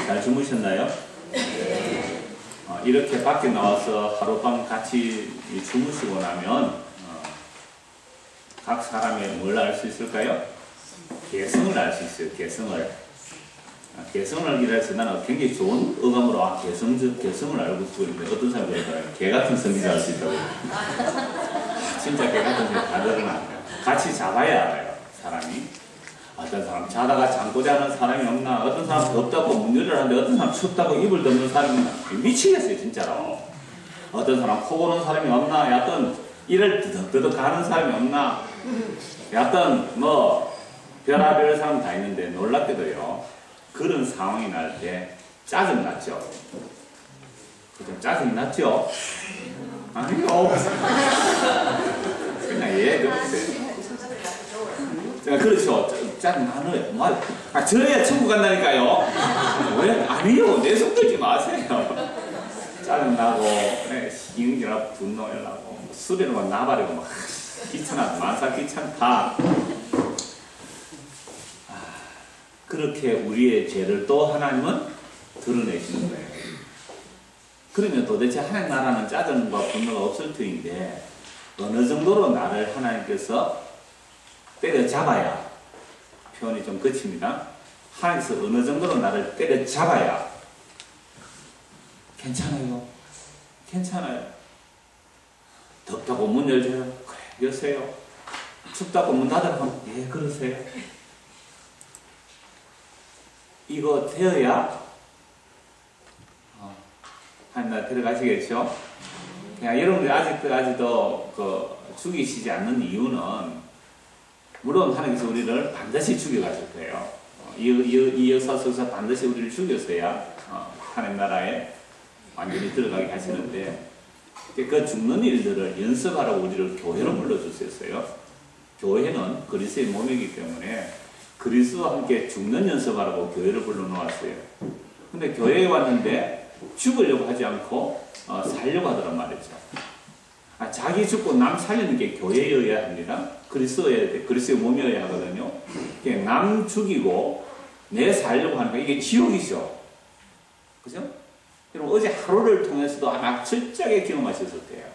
잘 주무셨나요? 이렇게 밖에 나와서 하룻밤 같이 주무시고 나면 각 사람의 뭘 알 수 있을까요? 개성을 알 수 있어요. 개성을. 개성을 알기 위해서 나는 굉장히 좋은 어감으로 개성을 알고 있는데 어떤 사람이 그럴까요? 개 같은 성기를 알 수 있다고. 진짜 개 같은 성기 다 드러납니다. 같이 잡아야 알아요. 사람이. 어떤 사람 자다가 잠꼬 자는 사람이 없나, 어떤 사람 덥다고 문 열으라는데 어떤 사람 춥다고 이불 덮는 사람이 없나. 미치겠어요 진짜로. 어떤 사람 코 고는 사람이 없나, 약간 이를 드덕드덕 가는 사람이 없나, 약간 뭐 별의별 사람 다 있는데 놀랍게도요 그런 상황이 날 때 짜증 났죠. 그죠? 짜증이 났죠? 아니요. 그냥 그렇게. 그렇죠. 짜증 나는 뭐, 저래야 천국 간다니까요. 왜? 아니요. 내 손 들지 마세요. 짜증 나고, 시기나 분노하고, 술에는 막 나발이고, 막 귀찮아, 만사 귀찮다. 그렇게 우리의 죄를 또 하나님은 드러내시는 거예요. 그러면 도대체 하나님 나라는 짜증과 분노가 없을 터인데 어느 정도로 나를 하나님께서 때려잡아야, 표현이 좀 거칩니다. 하나님께서 어느 정도로 나를 때려잡아야 괜찮아요. 괜찮아요. 덥다고 문 열세요. 그래, 여세요. 춥다고 문 닫으라고 예, 그러세요. 이거 되어야 하나님 나라 들어가시겠죠? 그냥 여러분들이 아직도 죽이시지 않는 이유는 물론 하나님께서 우리를 반드시 죽여가실 거예요. 이 역사 속에서 반드시 우리를 죽였어야 하나님 나라에 완전히 들어가게 하시는데 그 죽는 일들을 연습하라고 우리를 교회로 불러주셨어요. 교회는 그리스도의 몸이기 때문에 그리스도와 함께 죽는 연습하라고 교회를 불러놓았어요. 근데 교회에 왔는데 죽으려고 하지 않고 살려고 하더란 말이죠. 자기 죽고 남 살리는 게 교회여야 합니다. 그리스도의 몸이어야 하거든요. 남 죽이고 내 살려고 하는 거 이게 지옥이죠. 그죠? 여러분 어제 하루를 통해서도 아마 철저하게 경험하셨을 때요.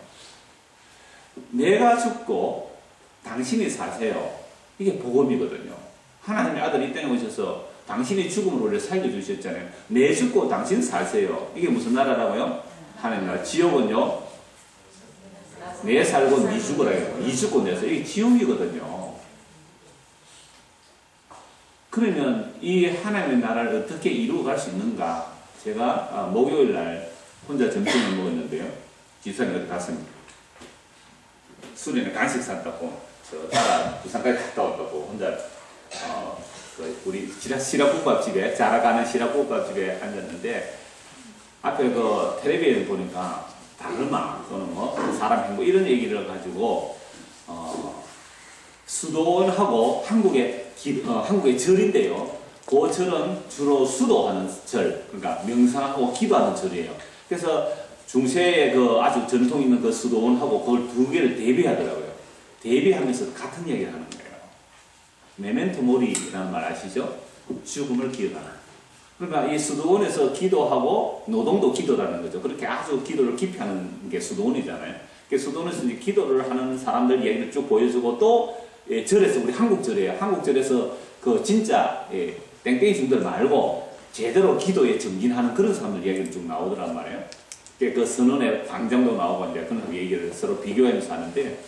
내가 죽고 당신이 사세요. 이게 복음이거든요. 하나님의 아들이 이 땅에 오셔서 당신이 죽음을 원래 살려주셨잖아요. 내 죽고 당신 사세요. 이게 무슨 나라라고요? 하나님 나라. 지옥은요? 내 살고 니 죽으라 해요. 니 죽고 내 살. 이게 지옥이거든요. 그러면 이 하나님의 나라를 어떻게 이루어갈 수 있는가? 제가 목요일 날 혼자 점심을 먹었는데요. 집사님 어디 갔습니다. 수련회 간식 샀다고 따라 부산까지 갔다 왔다고 혼자 우리 시락국밥집에 자라가는 시락국밥집에 앉았는데 앞에 그 텔레비전 보니까 다르마 또는 뭐 사람 행복 이런 얘기를 가지고 수도원하고 한국의 절인데요. 그 절은 주로 수도하는 절, 그러니까 명상하고 기도하는 절이에요. 그래서 중세에 아주 전통 있는 그 수도원하고 그걸 두 개를 대비하더라고요. 대비하면서 같은 얘기를 하는 거예요. 메멘토 모리라는 말 아시죠? 죽음을 기억하는. 그러니까 이 수도원에서 기도하고 노동도 기도라는 거죠. 그렇게 아주 기도를 깊이 하는 게 수도원이잖아요. 수도원에서 이제 기도를 하는 사람들 얘기를 쭉 보여주고 또 절에서 우리 한국절이에요. 한국절에서 그 진짜 땡땡이 중들 말고 제대로 기도에 정진하는 그런 사람들 이야기를 쭉 나오더란 말이에요. 그 선언의 방장도 나오고 이제 그런 얘기를 서로 비교하면서 하는데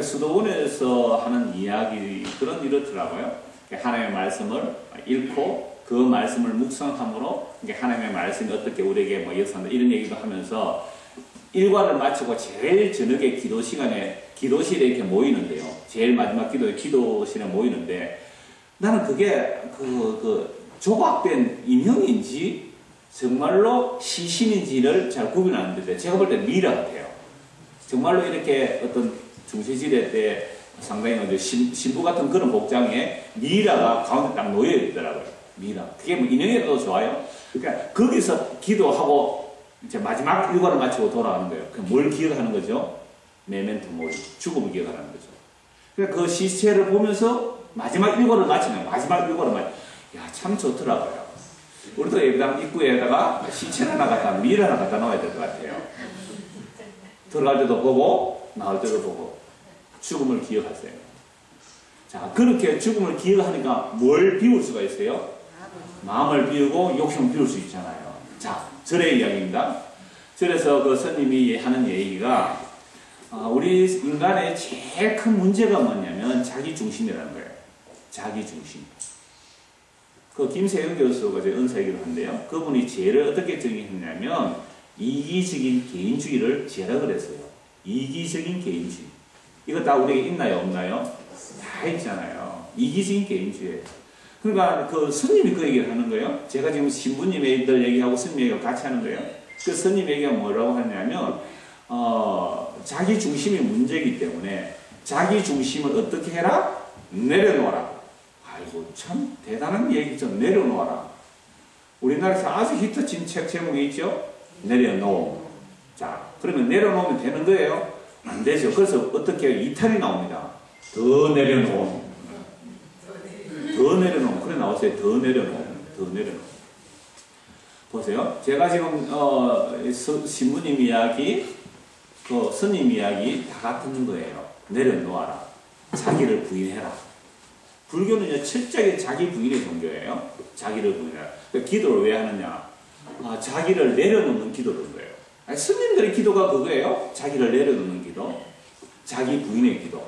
수도원에서 하는 이야기 그런 이렇더라고요. 하나님의 말씀을 읽고 그 말씀을 묵상함으로 하나님의 말씀이 어떻게 우리에게 뭐 역사한다 이런 얘기도 하면서 일과를 마치고 제일 저녁에 기도 시간에 기도실에 이렇게 모이는데요. 제일 마지막 기도실에 모이는데 나는 그게 조각된 인형인지 정말로 시신인지를 잘 구분하는데 제가 볼 때 미라 같아요. 정말로 이렇게 어떤 중세시대 때 상당히 신부 같은 그런 복장에 미라가 가운데 딱 놓여 있더라고요. 미라. 그게 뭐 인형에도 좋아요. 그러니까 거기서 기도하고 이제 마지막 일과를 마치고 돌아가는 거예요. 뭘 기억하는 거죠? 메멘토 모리. 죽음을 기억하는 거죠. 그러니까 그 시체를 보면서 마지막 일과를 마치는 거예요. 마지막 일과를 야, 참 좋더라고요. 우리도 예배당 입구에다가 시체 하나 갖다 밀 하나 갖다 놓아야 될 것 같아요. 들어갈 때도 보고 나올 때도 보고 죽음을 기억하세요. 자, 그렇게 죽음을 기억하니까 뭘 비울 수가 있어요? 마음을 비우고 욕심 비울 수 있잖아요. 자, 절의 이야기입니다. 절에서 그 스님이 하는 얘기가 우리 인간의 제일 큰 문제가 뭐냐면 자기 중심이라는 거예요. 자기 중심. 그 김세영 교수가 제 은사이기도 한데요. 그분이 죄를 어떻게 정의했냐면 이기적인 개인주의를 죄라 그랬어요. 이기적인 개인주의. 이거 다 우리에게 있나요? 없나요? 다 있잖아요. 이기적인 개인주의. 그러니까 그 스님이 그 얘기를 하는 거예요. 제가 지금 신부님들 얘기하고 스님 얘기하고 같이 하는 거예요. 그 스님 얘기가 뭐라고 하냐면 자기 중심이 문제이기 때문에 자기 중심을 어떻게 해라? 내려놓아라. 아이고 참 대단한 얘기죠. 내려놓아라. 우리나라에서 아주 히트친 책 제목이 있죠. 내려놓음. 자, 그러면 내려놓으면 되는 거예요? 안 되죠. 그래서 어떻게 해요? 이탈이 나옵니다. 더 내려놓음. 더 내려놓음. 그래 나오세요. 더 내려놓음. 더 내려놓음. 보세요. 제가 지금 신부님 이야기, 그 스님 이야기 다 같은 거예요. 내려놓아라. 자기를 부인해라. 불교는요, 철저하게 자기 부인의 종교예요. 자기를 부인해라. 그러니까 기도를 왜 하느냐? 자기를 내려놓는 기도를 거예요. 아니, 스님들의 기도가 그거예요. 자기를 내려놓는 기도. 자기 부인의 기도.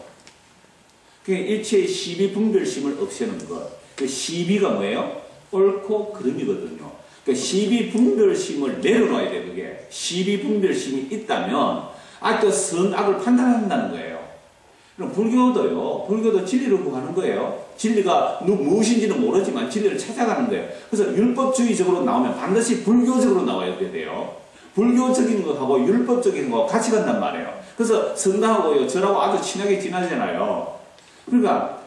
그러니까 일체의 시비 분별심을 없애는 것. 그 시비가 뭐예요? 옳고 그름이거든요. 그러니까 시비 분별심을 내려놔야 돼. 그게 시비 분별심이 있다면 아직도 선악을 판단한다는 거예요. 그럼 불교도 진리를 구하는 거예요. 진리가 무엇인지는 모르지만 진리를 찾아가는 거예요. 그래서 율법주의적으로 나오면 반드시 불교적으로 나와야 돼요. 불교적인 것하고 율법적인 거 같이 간단 말이에요. 그래서 성당하고요, 저라고 아주 친하게 지나잖아요. 그러니까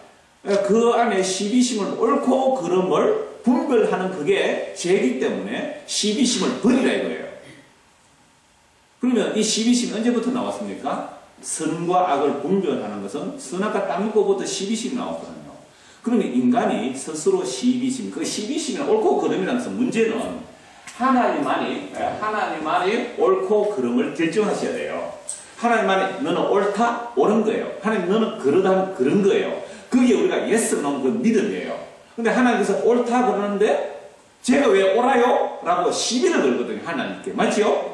그 안에 시비심을 옳고 그름을 분별하는 그게 죄이기 때문에 시비심을 버리라 이거예요. 그러면 이 시비심이 언제부터 나왔습니까? 선과 악을 분별하는 것은 선악과 딴거부터 시비심이 나왔거든요. 그러면 인간이 스스로 시비심, 그 시비심이나 옳고 그름이라는 것은 문제는 하나님만이 옳고 그름을 결정하셔야 돼요. 하나님만이 너는 옳다? 옳은 거예요. 하나님 너는 그러다? 그런 거예요. 그게 우리가 yes, no 그 믿음이에요. 근데 하나님께서 옳다 그러는데 제가 왜 옳아요? 라고 시비를 걸거든요. 하나님께. 맞죠?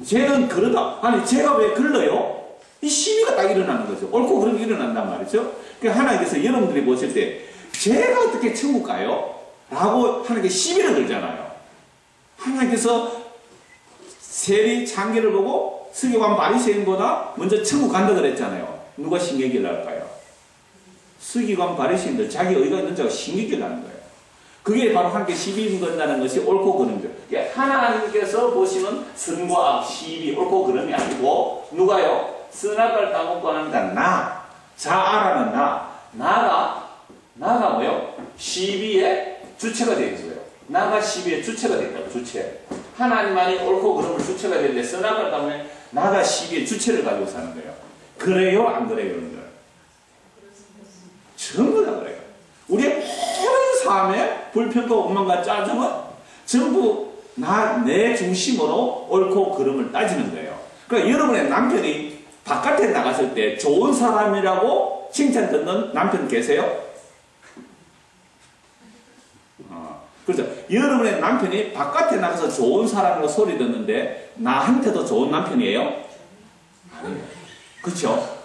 쟤는 그러다. 아니 제가 왜 걸러요? 이 시비가 딱 일어나는 거죠. 옳고 그름이 일어난단 말이죠. 그러니까 하나님께서 여러분들이 보실 때 제가 어떻게 천국 가요? 라고 하나님께 시비를 걸잖아요. 하나님께서 세리 창기를 보고 서기관 바리새인보다 먼저 천국 간다 그랬잖아요. 누가 신경질 날까요? 서기관 바리새인들 자기 의가 있는 자가 신경질 나는 거예요. 그게 바로 하나님께 시비 건다는 것이 옳고 그름이죠. 하나님께서 보시는 선과 악, 시비, 옳고 그름이 아니고 누가요? 선악을 따먹고 합니다. 나, 자아라는 나가 뭐요? 시비의 주체가 되는 거예요. 나가 시비의 주체가 된다고, 주체. 하나님만이 옳고 그름을 주체가 되는데 선악을 따먹으면 나가 시비의 주체를 가지고 사는 거예요. 그래요? 안 그래요? 여러분들? 전부 다 그래요. 우리의 모든 삶의 불평과 원망과 짜증은 전부 내 중심으로 옳고 그름을 따지는 거예요. 그러니까 여러분의 남편이 바깥에 나갔을 때 좋은 사람이라고 칭찬 듣는 남편 계세요? 그렇죠. 여러분의 남편이 바깥에 나가서 좋은 사람이라고 소리 듣는데 나한테도 좋은 남편이에요? 아니에요. 그렇죠?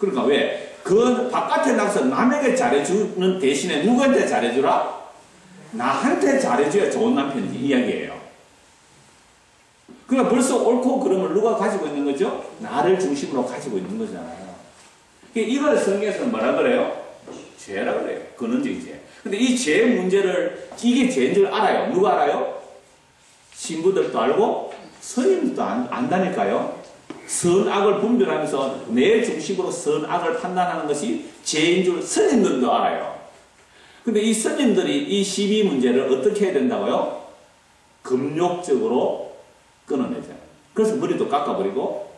그러니까 왜? 그 바깥에 나가서 남에게 잘해주는 대신에 누구한테 잘해주라? 나한테 잘해줘야 좋은 남편이지 이야기예요. 그러니까 벌써 옳고 그름을 누가 가지고 있는 거죠? 나를 중심으로 가지고 있는 거잖아요. 이걸 성경에서는 뭐라 그래요? 죄라 그래요. 근원적인 죄. 근데 이 죄 문제를 이게 죄인 줄 알아요. 누가 알아요? 신부들도 알고 스님들도 안다니까요. 선악을 분별하면서 내 중심으로 선악을 판단하는 것이 죄인 줄 스님들도 알아요. 근데 이 스님들이 이 시비 문제를 어떻게 해야 된다고요? 금욕적으로 끊어내잖아요. 그래서 머리도 깎아버리고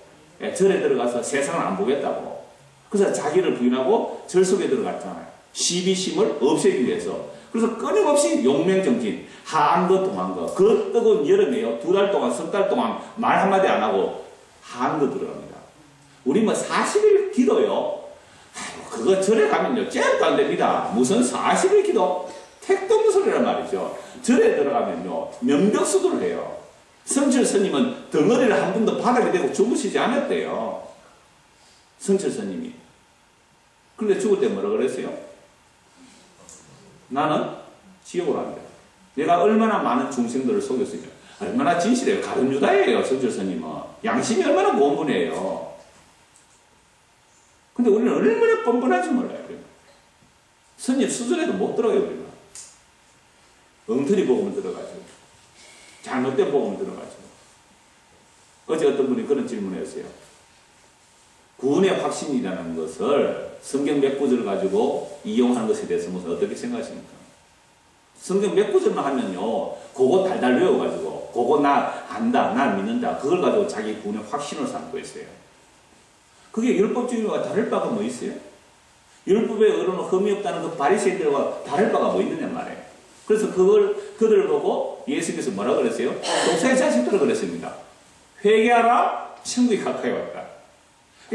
절에 들어가서 세상을 안 보겠다고. 그래서 자기를 부인하고 절 속에 들어갔잖아요. 시비심을 없애기 위해서. 그래서 끊임없이 용맹정진, 한거 동한거, 그 뜨거운 여름에요. 2달 동안, 3달 동안 말 한마디 안 하고 한거 들어갑니다. 우리 뭐 40일 기도요. 그거 절에 가면요. 잽도 안 됩니다. 무슨 40일 기도? 택도 없는 소리란 말이죠. 절에 들어가면요. 명벽수도를 해요. 성철 스님은 덩어리를 한 번도 바닥에 대고 주무시지 않았대요. 성철 스님이. 그런데 죽을 때 뭐라 그랬어요? 나는 지옥으로 합니다. 내가 얼마나 많은 중생들을 속였으며 얼마나 진실해요. 가룟 유다예요. 성철 스님은. 양심이 얼마나 고운 분이에요. 근데 우리는 얼마나 뻔뻔한지 몰라요. 스님 수준에도 못 들어가요. 우리가. 엉터리 복음을 들어가죠. 잘못된 복음을 들어가죠. 어제 어떤 분이 그런 질문을 했어요. 구원의 확신이라는 것을 성경 몇 구절을 가지고 이용하는 것에 대해서 무슨 어떻게 생각하십니까? 성경 몇 구절만 하면요. 그거 달달 외워가지고 그거 나 안다, 나 믿는다. 그걸 가지고 자기 구원의 확신을 삼고 있어요. 그게 율법 주의와 다를 바가 뭐 있어요? 율법의 의로는 흠이 없다는 그 바리새인들과 다를 바가 뭐 있느냐 말이에요. 그래서 그들을 보고 예수께서 뭐라 그랬어요? 독사의 자식들을 그랬습니다. 회개하라, 천국이 가까이 왔다.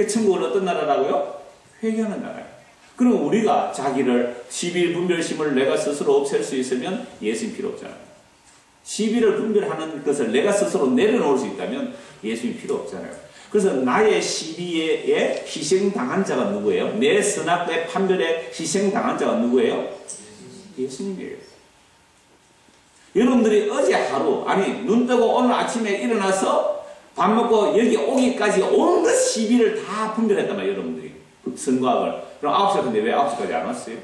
천국은 어떤 나라라고요? 회개하는 나라예요. 그럼 우리가 자기를 시비 분별심을 내가 스스로 없앨 수 있으면 예수님 필요 없잖아요. 시비를 분별하는 것을 내가 스스로 내려놓을 수 있다면 예수님 필요 없잖아요. 그래서 나의 시비에 희생당한 자가 누구예요? 내 선악, 내 판별에 희생당한 자가 누구예요? 예수님이에요. 여러분들이 어제 하루, 아니 눈 뜨고 오늘 아침에 일어나서 밥 먹고 여기 오기까지 온갖 시비를 다 분별했단 말이에요. 여러분들이. 선과학을. 그럼 9시인데 왜 9시까지 안 왔어요?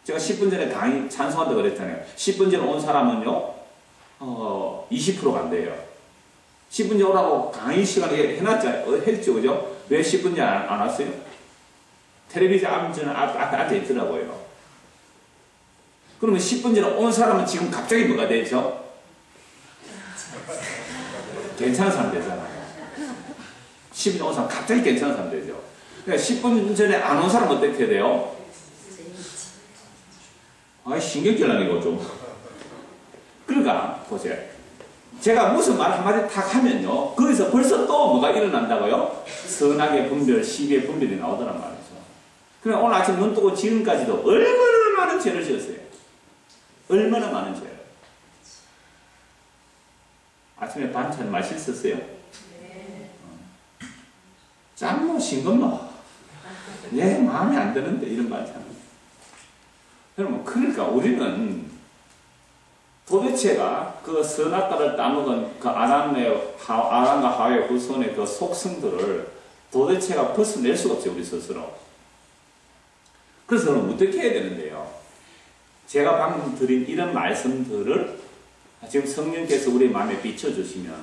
제가 10분 전에 강의 찬송한다고 그랬잖아요. 10분 전에 온 사람은요 20% 간대요. 10분 전에 오라고 강의 시간에 했죠. 그죠? 왜 10분 전에 안 왔어요? 텔레비전 앞에 앉아있더라고요. 그러면 10분 전에 온 사람은 지금 갑자기 뭐가 되죠? 괜찮은 사람 되잖아요. 10분 전에 온 사람 갑자기 괜찮은 사람 되죠. 그러니까 10분 전에 안 온 사람은 어떻게 돼요? 신경질 나네, 좀. 그러니까, 보세요. 제가 무슨 말 한마디 탁 하면요. 거기서 벌써 또 뭐가 일어난다고요? 선악의 분별, 시비의 분별이 나오더란 말이죠. 그러니까 오늘 아침 눈 뜨고 지금까지도 얼마나 많은 죄를 지었어요. 얼마나 많은 죄를. 아침에 반찬 맛있었어요? 네. 짠 뭐, 싱겁 뭐. 내 마음에 안 드는데, 이런 반찬. 여러분, 그러니까 우리는 도대체가 그 선악과를 따먹은 그 아담과 하와의 후손의 그 속성들을 도대체가 벗어낼 수가 없죠, 우리 스스로. 그래서 그럼 어떻게 해야 되는데요? 제가 방금 드린 이런 말씀들을 지금 성령께서 우리 마음에 비춰주시면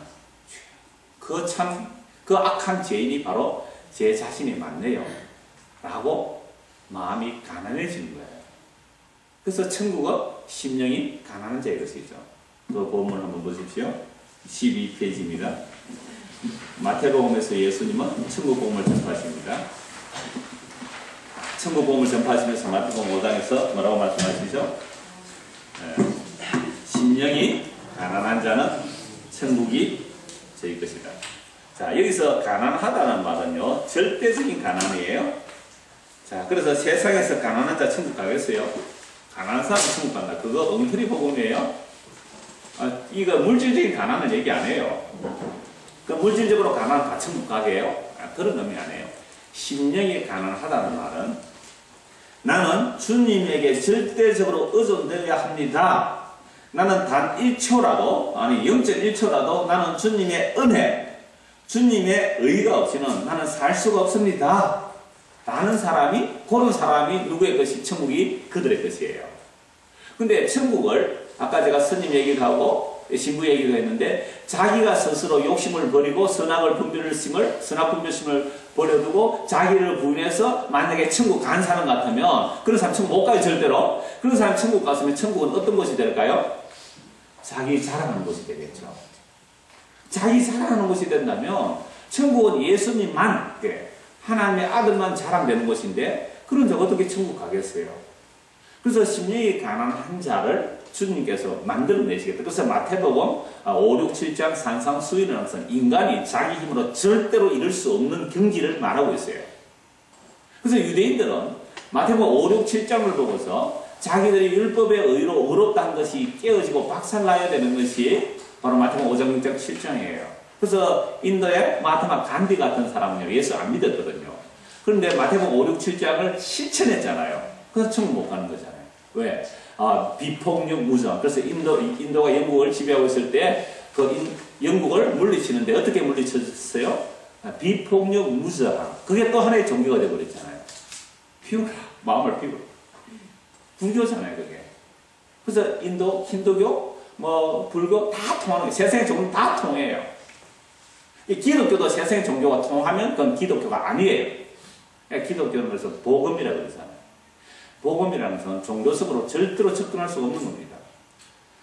그 악한 죄인이 바로 제 자신이 맞네요. 라고 마음이 가난해지는 거예요. 그래서 천국은 심령이 가난한 자의 것이죠. 그 본문 한번 보십시오. 12페이지입니다. 마태복음에서 예수님은 천국 복음을 전파하십니다. 천국 복음을 전파하시면서 마태복음 5장에서 뭐라고 말씀하시죠? 심령이 가난한 자는 천국이 저희 것이다. 자, 여기서 가난하다는 말은요, 절대적인 가난이에요. 자, 그래서 세상에서 가난한 자 천국 가겠어요? 가난한 사람 천국 간다. 그거 엉터리 복음이에요. 이거 물질적인 가난은 얘기 안 해요. 그 물질적으로 가난 다 천국 가게 해요? 그런 의미 아니에요. 심령이 가난하다는 말은 나는 주님에게 절대적으로 의존되어야 합니다. 나는 단 1초라도, 아니 0.1초라도 나는 주님의 은혜, 주님의 의가 없이는 나는 살 수가 없습니다. 라는 사람이, 그런 사람이 누구의 것이? 천국이 그들의 것이에요. 근데 천국을 아까 제가 스님 얘기도 하고 신부 얘기도 했는데 자기가 스스로 욕심을 버리고 선악 분별심을 버려두고 자기를 부인해서 만약에 천국 간 사람 같으면 그런 사람 천국 못 가요, 절대로. 그런 사람 천국 갔으면 천국은 어떤 곳이 될까요? 자기 자랑하는 곳이 되겠죠. 자기 자랑하는 곳이 된다면 천국은 예수님만, 하나님의 아들만 자랑되는 곳인데 그런 자 어떻게 천국 가겠어요? 그래서 심령이 가난한 자를 주님께서 만들어내시겠다. 그래서 마태복음 5, 6, 7장 산상수훈을 항상 인간이 자기 힘으로 절대로 이룰 수 없는 경지를 말하고 있어요. 그래서 유대인들은 마태복음 5, 6, 7장을 보고서 자기들이 율법의 의로 의롭다는 것이 깨어지고 박살나야 되는 것이 바로 마태복음 5장, 6장, 7장이에요. 그래서 인도의 마하트마 간디 같은 사람은요, 예수 안 믿었거든요. 그런데 마태복음 5, 6, 7장을 실천했잖아요. 그래서 천국 못 가는 거잖아요. 왜? 비폭력 무정. 그래서 인도가 영국을 지배하고 있을 때 그 영국을 물리치는데 어떻게 물리쳤어요? 비폭력 무저항. 그게 또 하나의 종교가 되어버렸잖아요. 피우라. 마음을 피우라. 불교잖아요, 그게. 그래서 인도, 힌두교, 불교 다 통하는 거예요. 세상의 종교 다 통해요. 이 기독교도 세상의 종교가 통하면 그건 기독교가 아니에요. 기독교는 그래서 복음이라고 그러잖아요. 복음이라는 것은 종교적으로 절대로 접근할 수 없는 겁니다.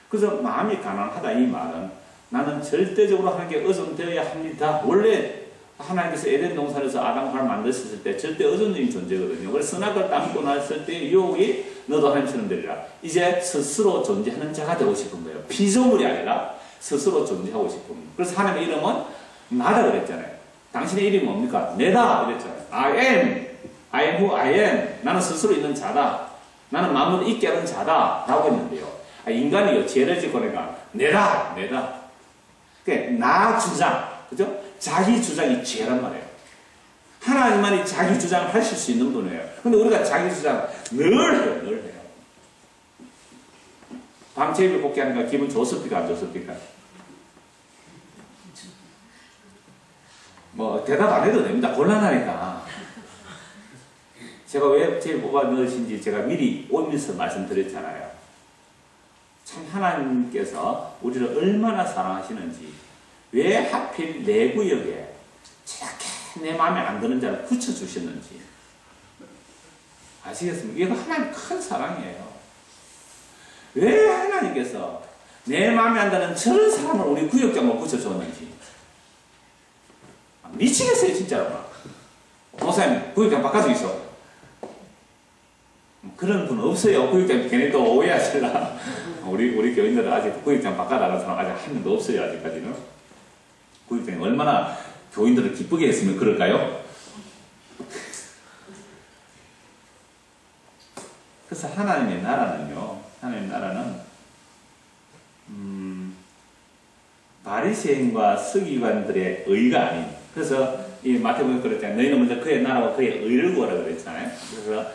그래서 마음이 가난하다 이 말은 나는 절대적으로 하나님께 의존되어야 합니다. 원래 하나님께서 에덴 동산에서 아담과 하와를 만드셨을 때 절대 의존적인 존재거든요. 그래서 선악을 따먹고 났을 때 유혹이 너도 하나님처럼 되리라. 이제 스스로 존재하는 자가 되고 싶은 거예요. 피조물이 아니라 스스로 존재하고 싶은 거예요. 그래서 하나님의 이름은 나다 그랬잖아요. 당신의 이름이 뭡니까? 내다 이랬잖아요. I am who I am. 나는 스스로 있는 자다. 나는 마음을 있게 하는 자다. 라고 했는데요. 인간이요. 죄를 짓고 내가 내다. 그러니까 나 주장. 그죠? 자기 주장이 죄란 말이에요. 하나님만이 자기 주장을 하실 수 있는 분이에요. 근데 우리가 자기 주장 늘 해요. 밤제비 복귀하니까 기분 좋습니까? 안 좋습니까? 대답 안 해도 됩니다. 곤란하니까. 제가 왜 제일 뽑아 넣으신지 제가 미리 오면서 말씀드렸잖아요. 참 하나님께서 우리를 얼마나 사랑하시는지, 왜 하필 내 구역에 저렇게 내 마음에 안 드는 자를 붙여주셨는지 아시겠습니까? 이거 하나님 큰 사랑이에요. 왜 하나님께서 내 마음에 안 드는 저런 사람을 우리 구역장으로 붙여줬는지 미치겠어요 진짜로. 목사님 구역장 바꿔서 있어. 그런 분 없어요. 구역장 걔네 또 오해하실라. 우리 교인들은 아직 구역장 바꿔달라는 사람 아직 한 명도 없어요. 아직까지는. 구역장이 얼마나 교인들을 기쁘게 했으면 그럴까요? 그래서 하나님의 나라는요. 하나님의 나라는 바리새인과 서기관들의 의가 아닌. 그래서 이 마태복음에 그랬잖아요. 너희는 먼저 그의 나라와 그의 의를 구하라 그랬잖아요. 그래서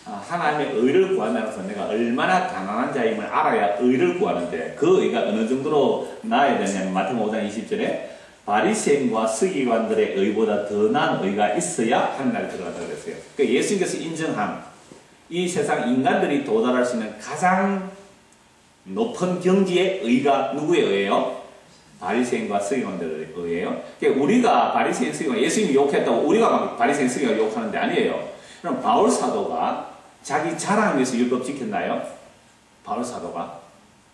하나님의 의를 구한다는 것은 내가 얼마나 가난한 자임을 알아야 의를 구하는데 그 의가 어느 정도로 나아야 되냐면 마태복음 5장 20절에 바리새인과 서기관들의 의보다 더 나은 의가 있어야 하늘나라에 들어간다 그랬어요. 그러니까 예수님께서 인정한 이 세상 인간들이 도달할 수 있는 가장 높은 경지의 의가 누구의 의예요? 바리새인과 서기관들의 의예요. 그러니까 우리가 바리새인, 서기관, 예수님이 욕했다고 우리가 막 바리새인, 서기관 욕하는 데 아니에요. 그럼 바울 사도가 자기 자랑을 위해서 율법 지켰나요? 바울 사도가?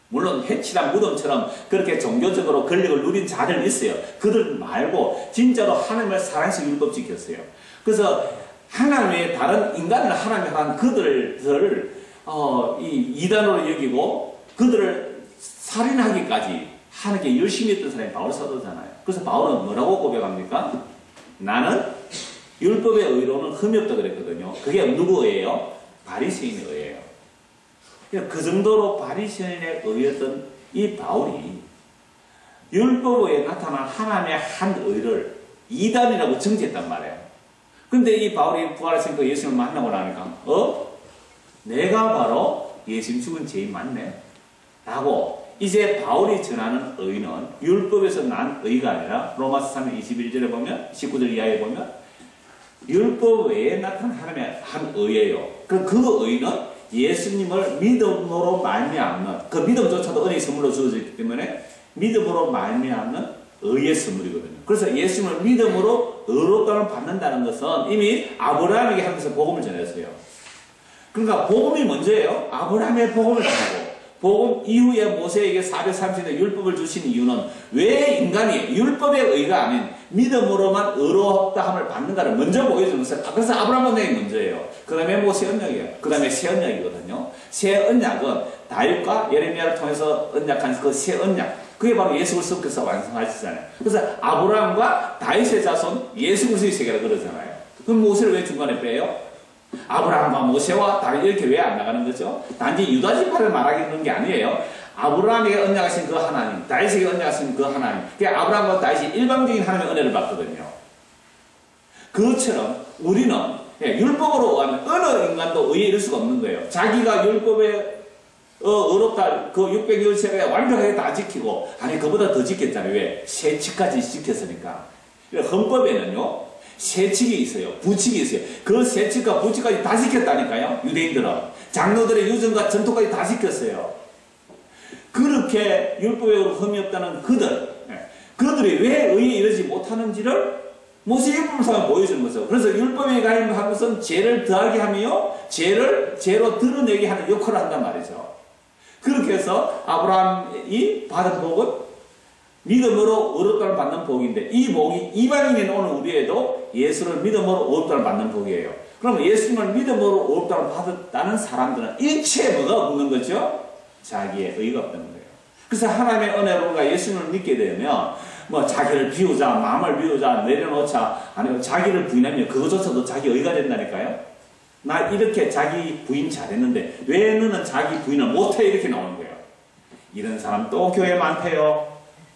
물론 해치란 무덤처럼 그렇게 종교적으로 권력을 누린 자들은 있어요. 그들 말고 진짜로 하나님을 사랑해서 율법 지켰어요. 그래서 하나님 외에 다른 인간을 하나님이 한 그들을 이단으로 여기고 그들을 살인하기까지 하는 게 열심히 했던 사람이 바울 사도잖아요. 그래서 바울은 뭐라고 고백합니까? 나는 율법의 의로는 흠이 없다 그랬거든요. 그게 누구예요? 바리새인의 의예요. 그 정도로 바리새인의 의였던 이 바울이 율법에 나타난 하나님의 한 의를 이단이라고 정죄했단 말이에요. 근데 이 바울이 부활했으니까 예수님을 만나고 나니까 내가 바로 예수님 죽은 죄인 맞네 라고 이제 바울이 전하는 의는 율법에서 난 의가 아니라 로마서 3장 21절에 보면 19절 이하에 보면 율법 외에 나타난 하나님의 한 의예요. 그럼 그 의는 예수님을 믿음으로 말미암는 그 믿음조차도 은혜의 선물로 주어졌기 때문에 믿음으로 말미암는 의의 선물이거든요. 그래서 예수님을 믿음으로 의롭다는 받는다는 것은 이미 아브라함에게 하면서 복음을 전했어요. 그러니까 복음이 먼저예요. 아브라함의 복음을 전하고 복음 이후에 모세에게 430년 율법을 주신 이유는 왜 인간이 율법의 의가 아닌 믿음으로만 의롭다함을 받는가를 먼저 보여주면서, 그래서 아브라함 언약이 먼저예요. 그 다음에 모세 언약이에요. 그 다음에 새 언약이거든요. 새 언약은 다윗과 예레미야를 통해서 언약한 그 새 언약, 그게 바로 예수 그리스도께서 완성하시잖아요. 그래서 아브라함과 다윗의 자손 예수 그리스도의 세계라 그러잖아요. 그럼 모세를 왜 중간에 빼요? 아브라함과 모세와 다윗 이렇게 왜 안 나가는 거죠? 단지 유다 지파를 말하는 게 아니에요. 아브라함에게 언약하신 그 하나님, 다윗에게 언약하신 그 하나님, 그러니까 아브라함과 다윗이 일방적인 하나님의 은혜를 받거든요. 그것처럼 우리는 율법으로 하면 어느 인간도 의에 이를 수가 없는 거예요. 자기가 율법에 의롭다, 그 600일세에 완벽하게 다 지키고, 아니 그보다 더 지켰잖아요. 왜? 세칙까지 지켰으니까. 헌법에는요 세칙이 있어요. 부칙이 있어요. 그 세칙과 부칙까지 다 지켰다니까요. 유대인들은. 장로들의 유전과 전통까지 다 지켰어요. 그렇게 율법에 흠이 없다는 그들이 왜 의에 이르지 못하는지를 모세 율법을 통해 보여주는 거죠. 그래서 율법에 가입한 것은 죄를 더하게 하며 죄로 드러내게 하는 역할을 한단 말이죠. 그렇게 해서 아브라함이 받은 복은 믿음으로 의롭다를 받는 복인데, 이 복이 이방인인 오늘 우리에도 예수를 믿음으로 의롭다를 받는 복이에요. 그러면 예수님을 믿음으로 의롭다를 받았다는 사람들은 일체에 뭐가 없는 거죠? 자기의 의가 없는 거예요. 그래서 하나님의 은혜로 우리가 예수님을 믿게 되면 뭐 자기를 비우자, 마음을 비우자, 내려놓자, 아니면 자기를 부인하면 그것조차도 자기 의가 된다니까요. 나 이렇게 자기 부인 잘했는데 왜 너는 자기 부인을 못해? 이렇게 나오는 거예요. 이런 사람 또 교회에 많대요.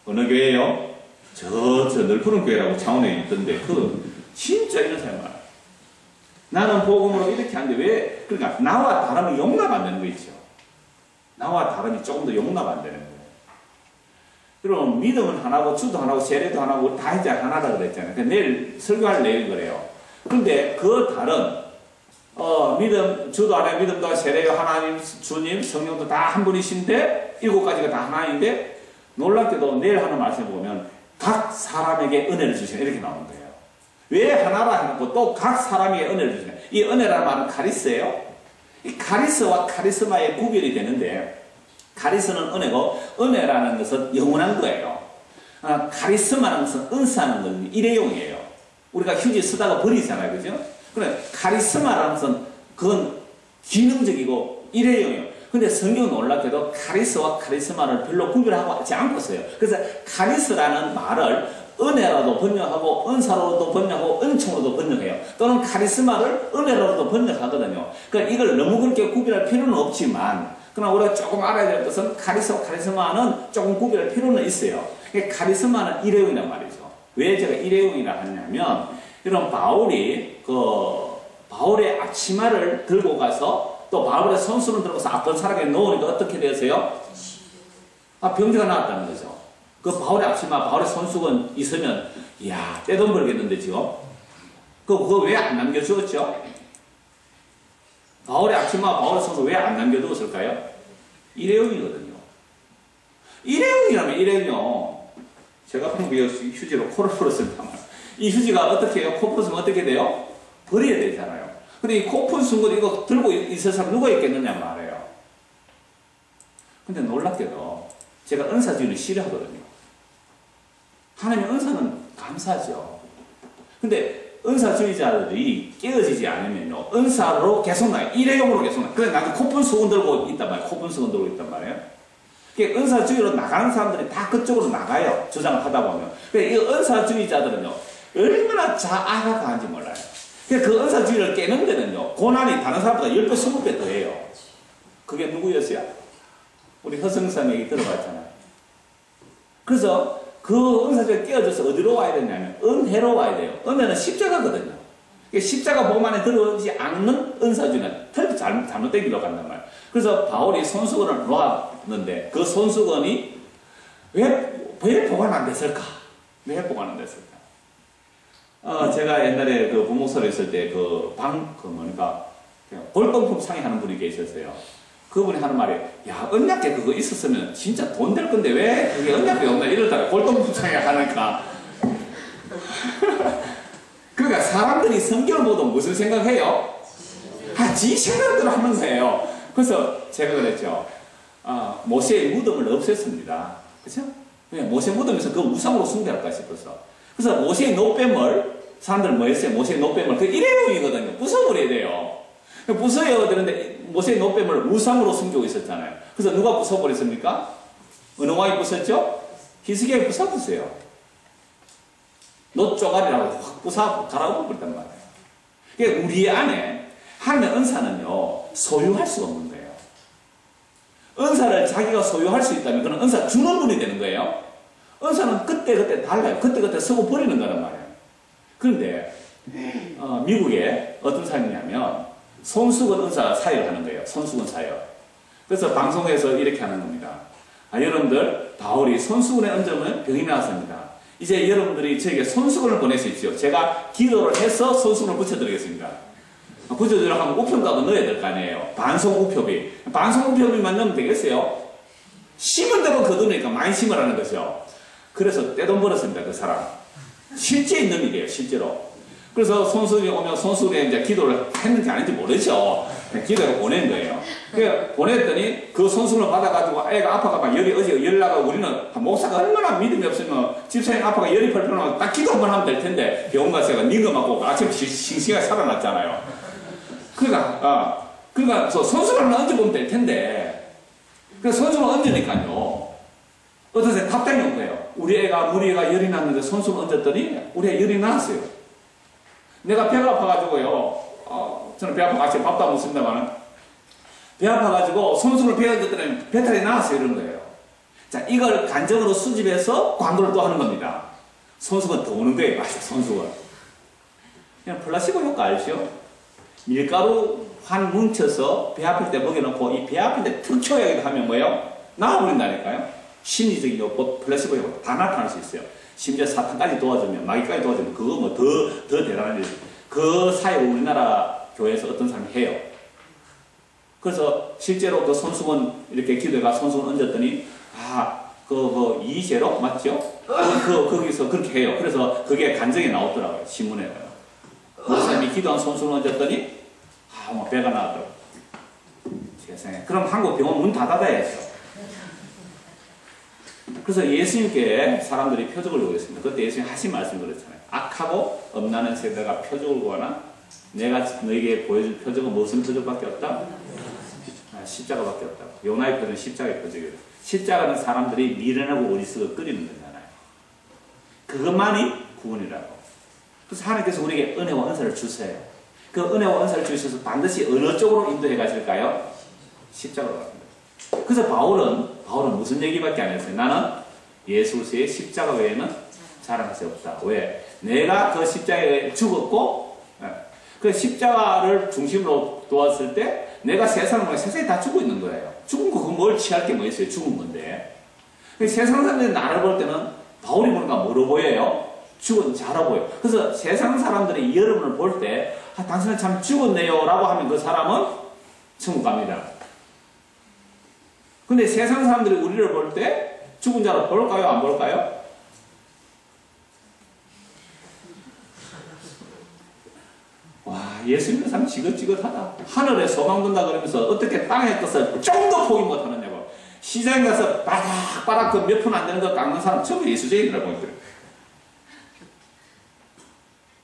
어느 교회예요? 저 넓은 교회라고 창원에 있던데, 진짜 이런 사람 많아요. 나는 복음으로 이렇게 하는데 왜, 그러니까 나와 다름이 용납 안 되는 거 있죠. 나와 다름이 조금 더 용납 안 되는 거예요. 그럼 믿음은 하나고, 주도 하나고, 세례도 하나고, 다 이제 하나다 그랬잖아요. 그러니까 내일 설교할 내용이 그래요. 근데 그 다른, 믿음, 주도 하나요, 믿음도 세례요, 하나님, 주님, 성령도 다 한 분이신데, 7가지가 다 하나인데, 놀랍게도 내일 하는 말씀을 보면 각 사람에게 은혜를 주시네 이렇게 나오는 거예요. 왜 하나라 해놓고 또 각 사람에게 은혜를 주시네. 이 은혜라는 말은 카리스예요. 이 카리스와 카리스마의 구별이 되는데, 카리스는 은혜고 은혜라는 것은 영원한 거예요. 카리스마라는 것은 은사하는 건 일회용이에요. 우리가 휴지 쓰다가 버리잖아요. 그죠? 그래, 카리스마라는 것은 그건 기능적이고 일회용이에요. 근데 성경은 놀랍게도 카리스와 카리스마를 별로 구별하지 않고 써요. 그래서 카리스라는 말을 은혜라도 번역하고 은사로도 번역하고 은총으로도 번역해요. 또는 카리스마를 은혜로도 번역하거든요. 그러니까 이걸 너무 그렇게 구별할 필요는 없지만, 그러나 우리가 조금 알아야 될 것은 카리스와 카리스마는 조금 구별할 필요는 있어요. 카리스마는 일회용이란 말이죠. 왜 제가 일회용이라 하냐면, 이런 바울의 앞치마를 들고 가서 또 바울의 손수를 들어서 아픈 사람에게 놓으니까 어떻게 되었어요? 병자가 나왔다는 거죠. 그 바울의 앞치마, 바울의 손수건 있으면, 이야, 떼돈 벌겠는데, 지금? 그거 왜 안 남겨주었죠? 바울의 앞치마, 바울의 손수건 왜 안 남겨두었을까요? 일회용이거든요. 일회용이라면 일회용이요. 제가 평소에 휴지로 코를 풀었습니다. 이 휴지가 어떻게 해요? 코 풀었으면 어떻게 돼요? 버려야 되잖아요. 근데 이 코 푼 순간 이거 들고 있을 사람 누가 있겠느냐 말이에요. 근데 놀랍게도 제가 은사주의를 싫어하거든요. 하나님의 은사는 감사하죠. 근데 은사주의자들이 깨어지지 않으면요, 은사로 계속 나요. 일회용으로 계속 나요. 그래, 나도 코푼 수건 들고 있단 말이에요. 코푼 수건 들고 있단 말이에요. 그러니까 은사주의로 나가는 사람들이 다 그쪽으로 나가요. 주장을 하다 보면. 그러니까 이 은사주의자들은요, 얼마나 알아가는지 몰라요. 그러니까 그 은사주의를 깨는 데는요, 고난이 다른 사람보다 10배, 20배 더해요. 그게 누구였어요? 우리 허성삼 얘기 들어봤잖아요. 그래서 그 은사주의가 깨어져서 어디로 와야 되냐면 은혜로 와야 돼요. 은혜는 십자가거든요. 십자가 복음 안에 들어오지 않는 은사주의는 털도 잘못된 길로 간단 말이에요. 그래서 바울이 손수건을 놓았는데 그 손수건이 왜 보관 안 됐을까? 왜 보관 안 됐을까? 제가 옛날에 그 부목사로 있을 때 골동품 상의하는 분이 계셨어요. 그분이 하는 말이, 야, 언약계 그거 있었으면 진짜 돈 될 건데 왜 그게 언약계 없나 이러다가 골동품 상의하니까. 그러니까 사람들이 성경을 보고 무슨 생각해요? 지 생각대로 하는 거예요. 그래서 제가 그랬죠. 모세의 무덤을 없앴습니다. 그렇죠? 모세 무덤에서 그 우상으로 숭배할까 싶어서. 그래서 모세의 노뱀을 사람들 뭐 했어요? 모세의 노뱀을 그 일회용이거든요. 부숴버려야 돼요. 부숴야 되는데 모세의 노뱀을 우상으로 숨기고 있었잖아요. 그래서 누가 부숴버렸습니까? 어느 왕이 부쉈죠? 히스기야가 부숴버렸어요. 노 쪼가리라고 확 부숴 갈아엎어버렸단 말이에요. 그러니까 우리 안에 하나님의 은사는요, 소유할 수가 없는 거예요. 은사를 자기가 소유할 수 있다면 그는 은사 주는 분이 되는 거예요. 은사는 그때그때 달라요. 그때그때 쓰고 버리는 거란 말이에요. 그런데 미국에 어떤 사람이냐면 손수건 은사 사역을 하는 거예요. 손수건 사역. 그래서 방송에서 이렇게 하는 겁니다. 여러분들, 바울이 손수건에 얹으면 병이 나왔습니다. 이제 여러분들이 저에게 손수건을 보낼 수 있죠. 제가 기도를 해서 손수건을 붙여드리겠습니다. 붙여주려고 하면 우편값을 넣어야 될 거 아니에요. 반송우표비. 반송우표비만 넣으면 되겠어요? 심은 대로 거두니까 많이 심으라는 거죠. 그래서 떼돈 벌었습니다, 그 사람. 실제 있는 일이에요, 실제로. 그래서 손수건이 오면 손수건에 이제 기도를 했는지 안 했는지 모르죠. 기도를 보낸 거예요. 그 보냈더니 그 손수건을 받아가지고 애가 아파가 열이 어제 열 나가고 우리는 목사가 얼마나 믿음이 없으면 집사님 아파가 열이 펄펄 나면 딱 기도 한번 하면 될 텐데 병원 가서 닌거 맞고 아침에 싱싱하게 살아났잖아요. 그러니까 손수건을 얹어보면 될 텐데 그래서 손수건을 얹으니까요. 어떠세요? 답장이 온 거예요. 우리 애가 열이 났는데 손수건을 얹었더니 우리 애 열이 나왔어요. 내가 배가 아파가지고요. 저는 배 아파가지고 밥도 안 먹습니다만 배 아파가지고 손수건을 배에 얹었더니 배탈이 나왔어요. 이런 거예요. 자, 이걸 간접으로 수집해서 광고를 또 하는 겁니다. 손수건 더 오는 거예요. 맞아, 손수건. 그냥 플라시보 효과 알죠? 밀가루 한 뭉쳐서 배 아플 때 먹여놓고 이 배 아플 때 툭 쳐야기도 하면 뭐예요? 나와버린다니까요? 심리적인 요법, 플라시보 효과 다 나타날 수 있어요. 심지어 사탄까지 도와주면, 마귀까지 도와주면 그거 뭐 더 대단한 일. 그 사이를 우리나라 교회에서 어떤 사람이 해요. 그래서 실제로 그 손수건 이렇게 기도해가 손수건 얹었더니 이재로 맞죠? 거기서 그렇게 해요. 그래서 그게 간증에 나오더라고요. 신문에. 목사님이 기도한 손수건 얹었더니 배가 나왔더라고요. 세상에. 그럼 한국 병원 문 다 닫아야죠. 그래서 예수님께 사람들이 표적을 요구했습니다. 그때 예수님 하신 말씀 그렇잖아요. 악하고 엄나는 세대가 표적을 구하나 내가 너에게 보여줄 표적은 무슨 표적밖에 없다? 십자가밖에 없다고. 요나의 표적은 십자가의 표적이에요. 십자가는 사람들이 미련하고 어리석어 끓이는 거잖아요. 그것만이 구원이라고. 그래서 하나님께서 우리에게 은혜와 은사를 주세요. 그 은혜와 은사를 주셔서 반드시 어느 쪽으로 인도해 가실까요? 십자가로 갑니다. 그래서 바울은 무슨 얘기밖에 안 했어요? 나는 예수 그리스도의 십자가 외에는 자랑할 수 없다. 왜? 내가 그 십자가에 죽었고 그 십자가를 중심으로 두었을 때 내가 세상에 다 죽고 있는 거예요. 죽은 거 뭘 취할 게 뭐 있어요? 죽은 건데. 세상 사람들이 나를 볼 때는 바울이 보니까 뭐로 보여요? 죽은 자라 보여. 그래서 세상 사람들이 여러분을 볼 때 당신은 참 죽었네요 라고 하면 그 사람은 천국 갑니다. 근데 세상 사람들이 우리를 볼 때 죽은 자로 볼까요? 안 볼까요? 와, 예수 믿는 사람 지긋지긋하다. 하늘에 소망 둔다 그러면서 어떻게 땅의 것을 좀 더 포기 못하느냐고. 시장에 가서 바닥바닥 그 몇 푼 안 되는 거 깎는 사람 전부 예수쟁이더라고요.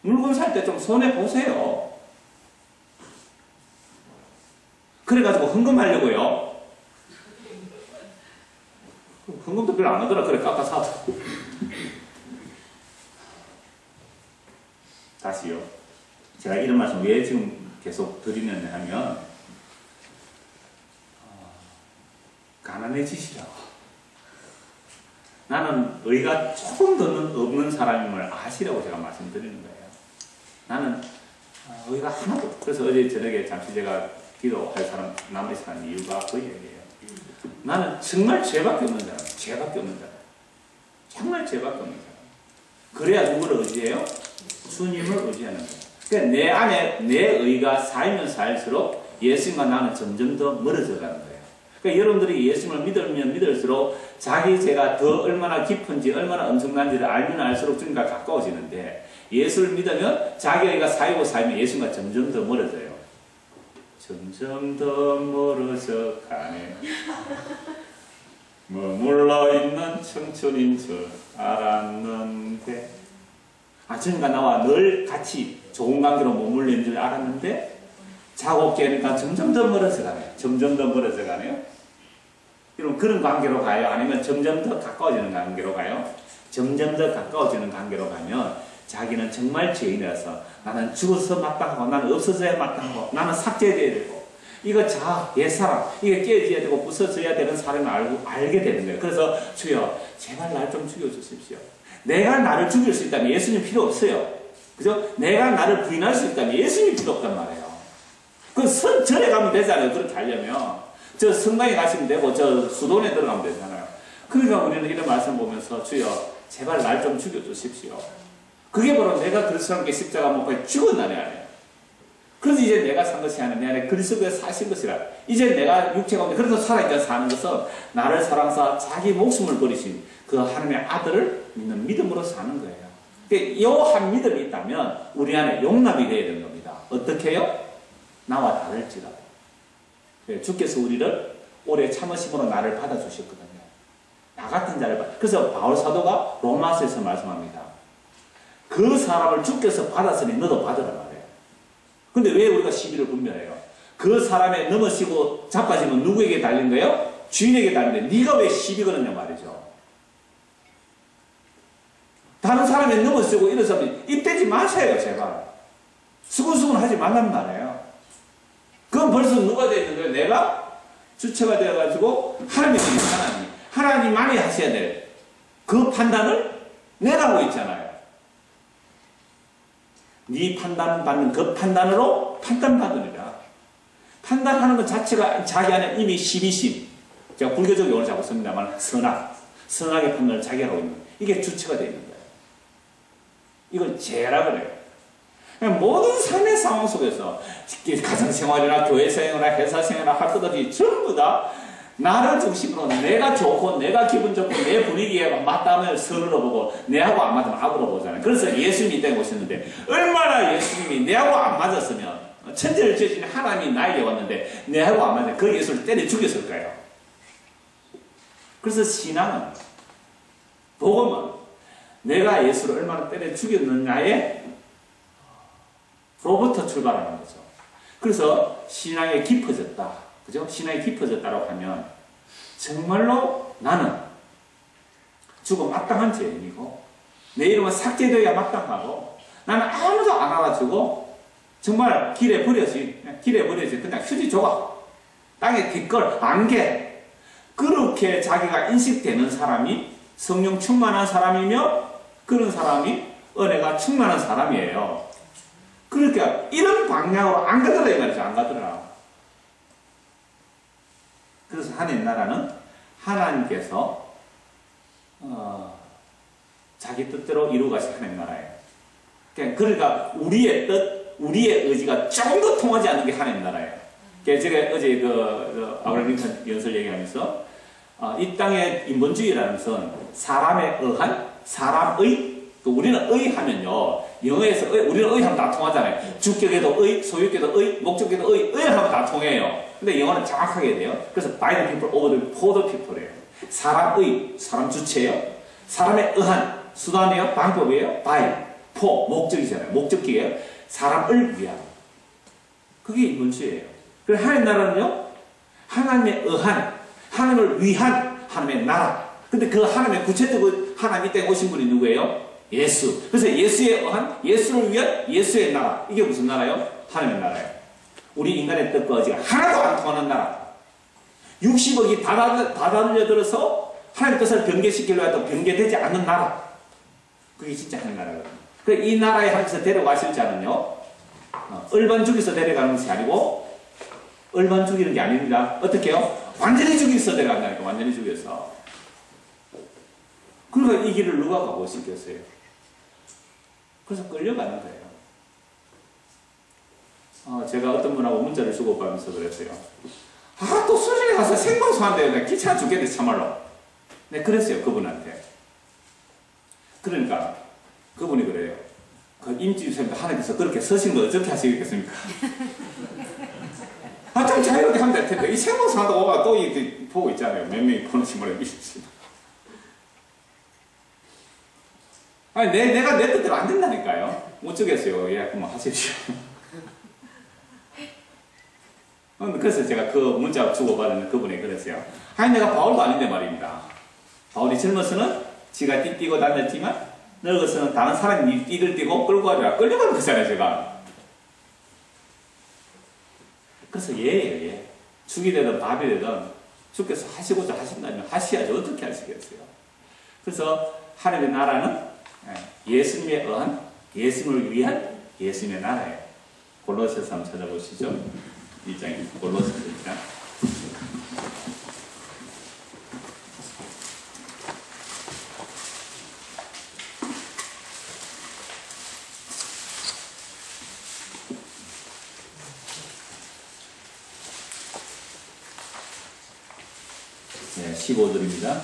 물건 살 때 좀 손해보세요. 그래가지고 헌금하려고요. 헌금도 별로 안 하더라. 그래 깎아 사도. 다시요. 제가 이런 말씀 왜 지금 계속 드리느냐 하면 가난해지시라고. 나는 의가 조금 더는 없는 사람임을 아시라고 제가 말씀드리는 거예요. 나는 의가 하나도 없어. 그래서 어제 저녁에 잠시 제가 기도할 사람 남아있는 사람 이유가 그 얘기예요. 나는 정말 죄밖에 없는 사람. 죄밖에 없는 사람. 정말 죄밖에 없는 사람. 그래야 누구를 의지해요? 주님을 의지하는 거예요. 그러니까 내 안에 내 의가 쌓이면 쌓일수록 예수님과 나는 점점 더 멀어져 가는 거예요. 그러니까 여러분들이 예수님을 믿으면 믿을수록 자기 죄가 더 얼마나 깊은지 얼마나 엄청난지를 알면 알수록 주님과 가까워지는데 예수를 믿으면 자기 의가 쌓이고 쌓이면 예수님과 점점 더 멀어져요. 점점 더 멀어져 가네. 머물러 있는 청춘인 줄 알았는데. 아침과 나와 늘 같이 좋은 관계로 머물러 있는 줄 알았는데, 자고 깨니까 점점 더 멀어져 가네요. 점점 더 멀어져 가네요. 여러분, 그런 관계로 가요? 아니면 점점 더 가까워지는 관계로 가요? 점점 더 가까워지는 관계로 가면 자기는 정말 죄인이라서 나는 죽어서 마땅하고 나는 없어져야 마땅하고 나는 삭제돼야 되고 이거 옛사람 이게 깨져야 되고 부서져야 되는 사람을 알게 되는 거예요. 그래서 주여 제발 날 좀 죽여주십시오. 내가 나를 죽일 수 있다면 예수님 필요 없어요. 그죠? 내가 나를 부인할 수 있다면 예수님 필요 없단 말이에요. 그 절에 가면 되잖아요. 그렇게 하려면 저 성당에 가시면 되고 저 수도원에 들어가면 되잖아요. 그러니까 우리는 이런 말씀 보면서 주여 제발 날 좀 죽여주십시오. 그게 바로 내가 그리스도와 함께 십자가 못 박혀 죽은 날이 아니에요. 그래서 이제 내가 산 것이 아니라 내 안에 그리스도께서 사신 것이라. 이제 내가 육체 가운데 그래서 살아있다 사는 것은 나를 사랑하사 자기 목숨을 버리신 그 하나님의 아들을 믿는 믿음으로 사는 거예요. 이 한 믿음이 있다면 우리 안에 용납이 되어야 되는 겁니다. 어떻게 해요? 나와 다를지라도. 주께서 우리를 오래 참으심으로 나를 받아주셨거든요. 나 같은 자를 받아. 그래서 바울 사도가 로마서에서 말씀합니다. 그 사람을 주께서 받았으니 너도 받으라 말이에요. 근데 왜 우리가 시비를 분별해요? 그 사람에 넘어지고 자빠지면 누구에게 달린 거예요? 주인에게 달린데 네가 왜 시비 거느냐 말이죠. 다른 사람에 넘어지고 일어서면 입대지 마세요 제발. 수근수근 하지 말란 말이에요. 그건 벌써 누가 되어 있는 거예요? 내가 주체가 되어가지고 하나님만이 하셔야 될 그 판단을 내라고 있잖아요. 네 판단받는 그 판단으로 판단받으리라. 판단하는 것 자체가 자기 안에 이미 시비심. 제가 불교적 용어를 자꾸 씁니다만 선악의 판단을 자기 하고 있는 이게 주체가 되어 있는 거예요. 이걸 죄라 그래요. 모든 삶의 상황 속에서 가정생활이나 교회생활이나 회사생활이나 할 것 없이 전부 다 나를 중심으로 내가 좋고 내가 기분 좋고 내 분위기에 맞다면 선으로 보고 내하고 안 맞으면 악으로 보잖아요. 그래서 예수님이 이 땅에 오셨는데 얼마나 예수님이 내하고 안 맞았으면 천지를 지으신 하나님이 나에게 왔는데 내하고 안 맞으면 그 예수를 때려 죽였을까요? 그래서 신앙은 복음은 내가 예수를 얼마나 때려 죽였느냐에 로부터 출발하는 거죠. 그래서 신앙이 깊어졌다. 그죠? 신앙이 깊어졌다고 하면 정말로 나는 죽어 마땅한 죄인이고 내 이름은 삭제되어야 마땅하고 나는 아무도 안 알아주고 정말 길에 버려지 그냥 휴지 조각 땅에 뒷걸 안개 그렇게 자기가 인식되는 사람이 성령 충만한 사람이며 그런 사람이 은혜가 충만한 사람이에요. 그러니까 이런 방향으로 안 가더라 이 말이죠. 안 가더라. 그래서 하나님 나라는 하나님께서 자기 뜻대로 이루어 가실 하나님 나라예요. 그러니까 우리의 뜻, 우리의 의지가 조금 더 통하지 않는 게 하나님 나라예요. 제가 어제 아브라함 링컨 연설 얘기하면서 이 땅의 인본주의라는 것은 사람에 의한 사람의 우리는 의하면요 영어에서 우리는 의하면 다 통하잖아요. 주격에도 의, 소유격에도 의, 목적격에도 의하면 다 통해요. 근데 영어는 정확하게 해야 돼요. 그래서 by the people, over the for the people이에요. 사람의, 사람 주체예요. 사람에 의한 수단이에요. 방법이에요. by, for, 목적이잖아요. 목적기예요. 사람을 위한. 그게 인본주의예요. 그리고 하나님 나라는요. 하나님에 의한, 하나님을 위한 하나님의 나라. 근데 그 하나님의 구체적으로 하나님 이 땅에 오신 분이 누구예요? 예수. 그래서 예수에 의한, 예수를 위한 예수의 나라. 이게 무슨 나라예요? 하나님의 나라예요. 우리 인간의 뜻과 의지가 하나도 안 통하는 나라. 60억이 다 달려들어서 하나님 뜻을 변개시키려 해도 변개되지 않는 나라. 그게 진짜 하나님 나라거든요. 그래서 이 나라에 하나님께서 데려가실 자는요. 얼반 죽여서 데려가는 것이 아니고 얼반 죽이는 게 아닙니다. 어떻게 해요? 완전히 죽여서 데려간다니까. 완전히 죽여서. 그러니까 이 길을 누가 가고 싶겠어요? 그래서 끌려가는 거예요. 제가 어떤 분하고 문자를 주고받으면서 그랬어요. 또 수련회 가서 생방송 한대요. 내가 귀찮아 죽겠네, 참말로. 네, 그랬어요, 그분한테. 그러니까, 그분이 그래요. 그 임지유쌤도 하나님께서 그렇게 서신 거 어떻게 하시겠습니까? 아, 좀 자유롭게 하면 될 텐데. 이 세무사도 또 이렇게 보고 있잖아요. 몇 명이 보는 신문에 있습니다. 아니, 내가 내 뜻대로 안 된다니까요. 어쩌겠어요. 예, 그만 하십시오. 그래서 제가 그 문자 주고받은 그분이 그랬어요. 아니, 내가 바울도 아닌데 말입니다. 바울이 젊어서는 지가 띠뛰고 다녔지만, 늙어서는 다른 사람이 띠를 띠고 끌고 가려라. 끌려가는 거잖아요, 제가. 그래서 얘예요, 얘. 죽이 되든 밥이 되든 주께서 하시고자 하신다면 하셔야지 어떻게 하시겠어요. 그래서 하나님의 나라는 예수님에 의한, 예수님을 위한 예수님의 나라예요. 골로새서 한번 찾아보시죠. 2장입니다. 골로새서 2장. 네, 15절입니다.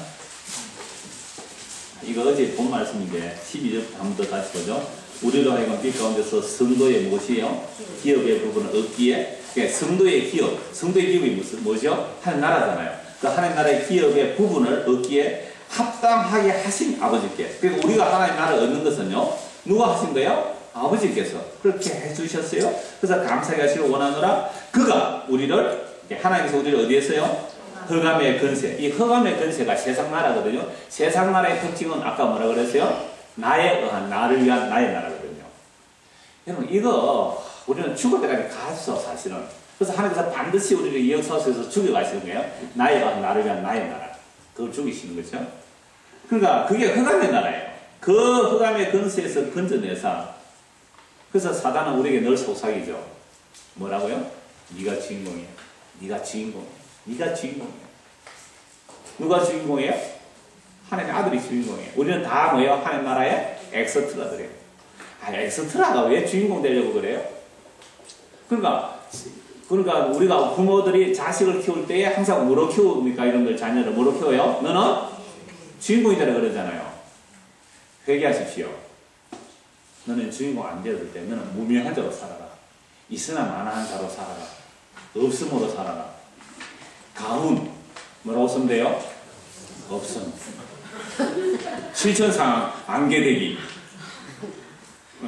이거 어제 본 말씀인데 12절 한 번 더 다시 보죠. 우리로 하여금 빛 가운데서 성도의 무엇이에요? 기업의 부분을 얻기에, 그러니까 성도의 기업, 성도의 기업이 뭐죠? 하나님 나라잖아요. 그 하나님 나라의 기업의 부분을 얻기에 합당하게 하신 아버지께. 그리고 우리가 하나님 나라를 얻는 것은요, 누가 하신 거예요? 아버지께서 그렇게 해주셨어요. 그래서 감사하게 하시길 원하노라. 그가 우리를, 하나님께서 우리를 어디에서요? 흑암의 건세. 이 흑암의 건세가 세상 나라거든요. 세상 나라의 특징은 아까 뭐라 그랬어요? 나에 의한, 나를 위한 나의 나라거든요. 여러분, 이거 우리는 죽을 때까지 가서 사실은. 그래서 하나님께서 반드시 우리를 역사에서 죽여가시는 거예요. 나에 의한, 나를 위한 나의 나라. 그걸 죽이시는 거죠. 그러니까 그게 흑암의 나라예요. 그 흑암의 건세에서 건져내서, 그래서 사단은 우리에게 늘 속삭이죠. 뭐라고요? 네가 주인공이야. 네가 주인공이야. 네가 주인공이에요. 누가 주인공이에요? 하나님의 아들이 주인공이에요. 우리는 다 뭐예요? 하나님 나라의 엑스트라들이에요. 아, 엑스트라가 왜 주인공 되려고 그래요? 그러니까 우리가 부모들이 자식을 키울 때에 항상 뭐로 키웁니까? 이런 걸 자녀를 뭐로 키워요? 너는 주인공이 되라 그러잖아요. 회개하십시오. 너는 주인공 안 되어도 돼. 너는 무명한 자로 살아라. 있으나 마나한 자로 살아라. 없음으로 살아라. 가훈, 뭐라고 쓰면 돼요? 없음. 실천상황, 안개되기.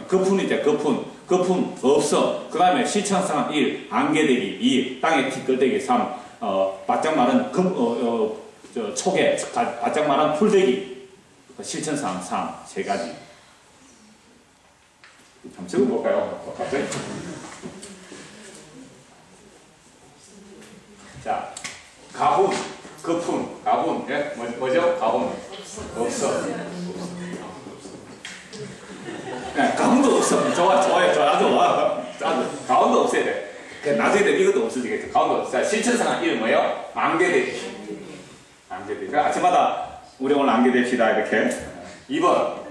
거푼이죠, 거푼, 없음. 그 다음에 실천상황 1, 안개되기 2, 땅에 티끌대기 3, 바짝 마른 초계, 바짝 마른 풀대기. 실천상황 3, 세 가지. 한번 적어볼까요? 갑자기? 자, 가훈, 거푼, 가훈, 예? 뭐죠? 가훈. 없어. 네, 가훈도 없어. 좋아요. 가훈도 없어야 돼. 나중에 되면 이것도 없어지겠죠. 가훈도 없어. 자, 실천상황 1 뭐예요? 안개되기. 안개되기. 아침마다 우리 오늘 안개됩시다. 이렇게. 2번,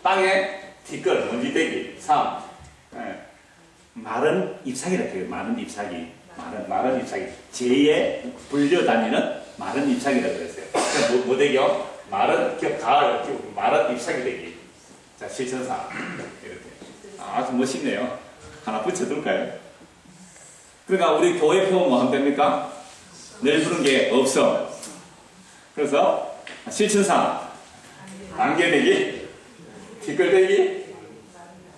땅에 티끌, 먼지대기. 3, 마른 잎사귀라 해요. 마른 잎사귀. 마른 잎사귀. 재에 불려다니는 마른 잎사귀라 그랬어요. 그러니까 뭐 되기요? 마른 잎사귀 되기. 자, 실천사. 이렇게. 아주 멋있네요. 하나 붙여둘까요? 그러니까 우리 교회 표현 뭐 하면 됩니까? 늘 부른 게 없어. 그래서 실천사. 안개되기. 티끌되기.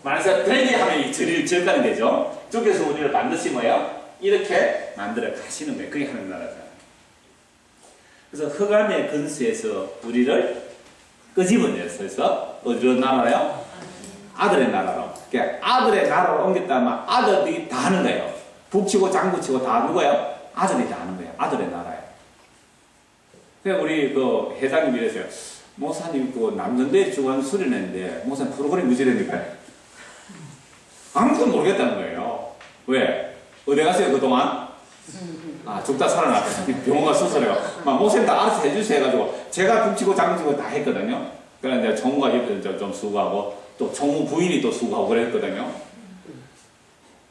만사 되기 하면 이 절까지 되죠. 쪽에서 우리를 반드시 뭐예요? 이렇게 만들어 가시는 거예요. 그게 하는 나라잖아요. 그래서 흑암의 근수에서 우리를 끄집어내서 어디로 나라요? 아들의 나라로. 그러니까 아들의 나라로 옮겼다면 아들들이 다 하는 거예요. 북치고 장구치고 다 누구예요? 아들이 다 하는 거예요. 아들의 나라예요. 그래서 우리 그 회장님이 이랬어요. 목사님 그 남전대 주관 수련했는데 목사님 프로그램 유지되니까 아무것도 모르겠다는 거예요. 왜? 어디 갔어요 그동안? 아, 죽다 살아났다. 병원 가서 수술해요. 목사님 다 알아서 해주세요 해가지고 제가 북치고 장구치고 다 했거든요. 그래서 이제 총무가 옆에서 좀 수고하고 또 총무 부인이 또 수고하고 그랬거든요.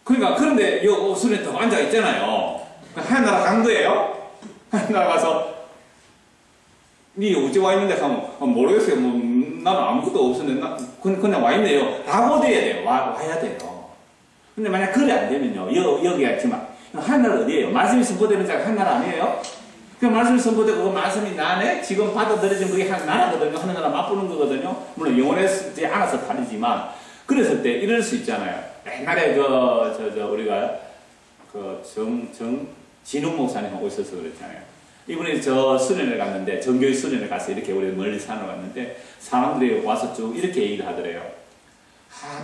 그러니까 그런데 이 수련회 더 앉아 있잖아요. 하나나라 강도예요. 하나나라 가서 니 어디 와 있는데 하면 모르겠어요. 나는 아무것도 없었는데, 그냥 와 있네요. 라고 돼야 돼요. 와야 돼요. 근데 만약 그래 안 되면요. 여기가 지금, 하늘나라 어디예요? 말씀이 선포되는 자가 하늘나라 아니에요? 그 말씀이 선포되고 그 말씀이 나네? 지금 받아들여진 그게 하늘나라거든요. 하늘나라 맛보는 거거든요. 물론 영원했지 않아서 다르지만, 그랬을 때 이럴 수 있잖아요. 옛날에 우리가, 진웅 목사님 오셔서 그랬잖아요. 이분이 저 수련회 갔는데, 정교회 수련회 가서 이렇게 우리 멀리 산을 왔는데, 사람들이 와서 쭉 이렇게 얘기를 하더래요.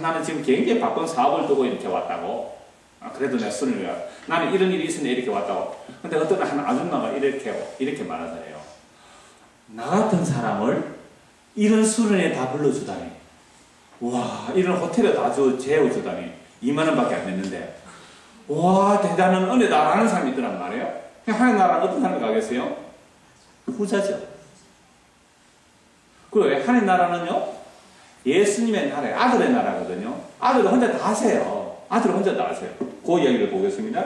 나는 지금 굉장히 바쁜 사업을 두고 이렇게 왔다고. 그래도 내가 수련회 가 나는 이런 일이 있으니 이렇게 왔다고. 근데 어떤 한 아줌마가 이렇게 말하더래요. 나 같은 사람을 이런 수련회에 다 불러주다니. 와, 이런 호텔에 다 재워주다니. 2만 원밖에 안 냈는데. 와, 대단한 은혜다라는 사람이 있더란 말이에요. 하나님 나라는 어떤 사람이 가겠어요? 부자죠. 그리고 하나님 나라는요, 예수님의 나라예요. 아들의 나라거든요. 아들은 혼자 다 하세요. 아들은 혼자 다 하세요. 그 이야기를 보겠습니다.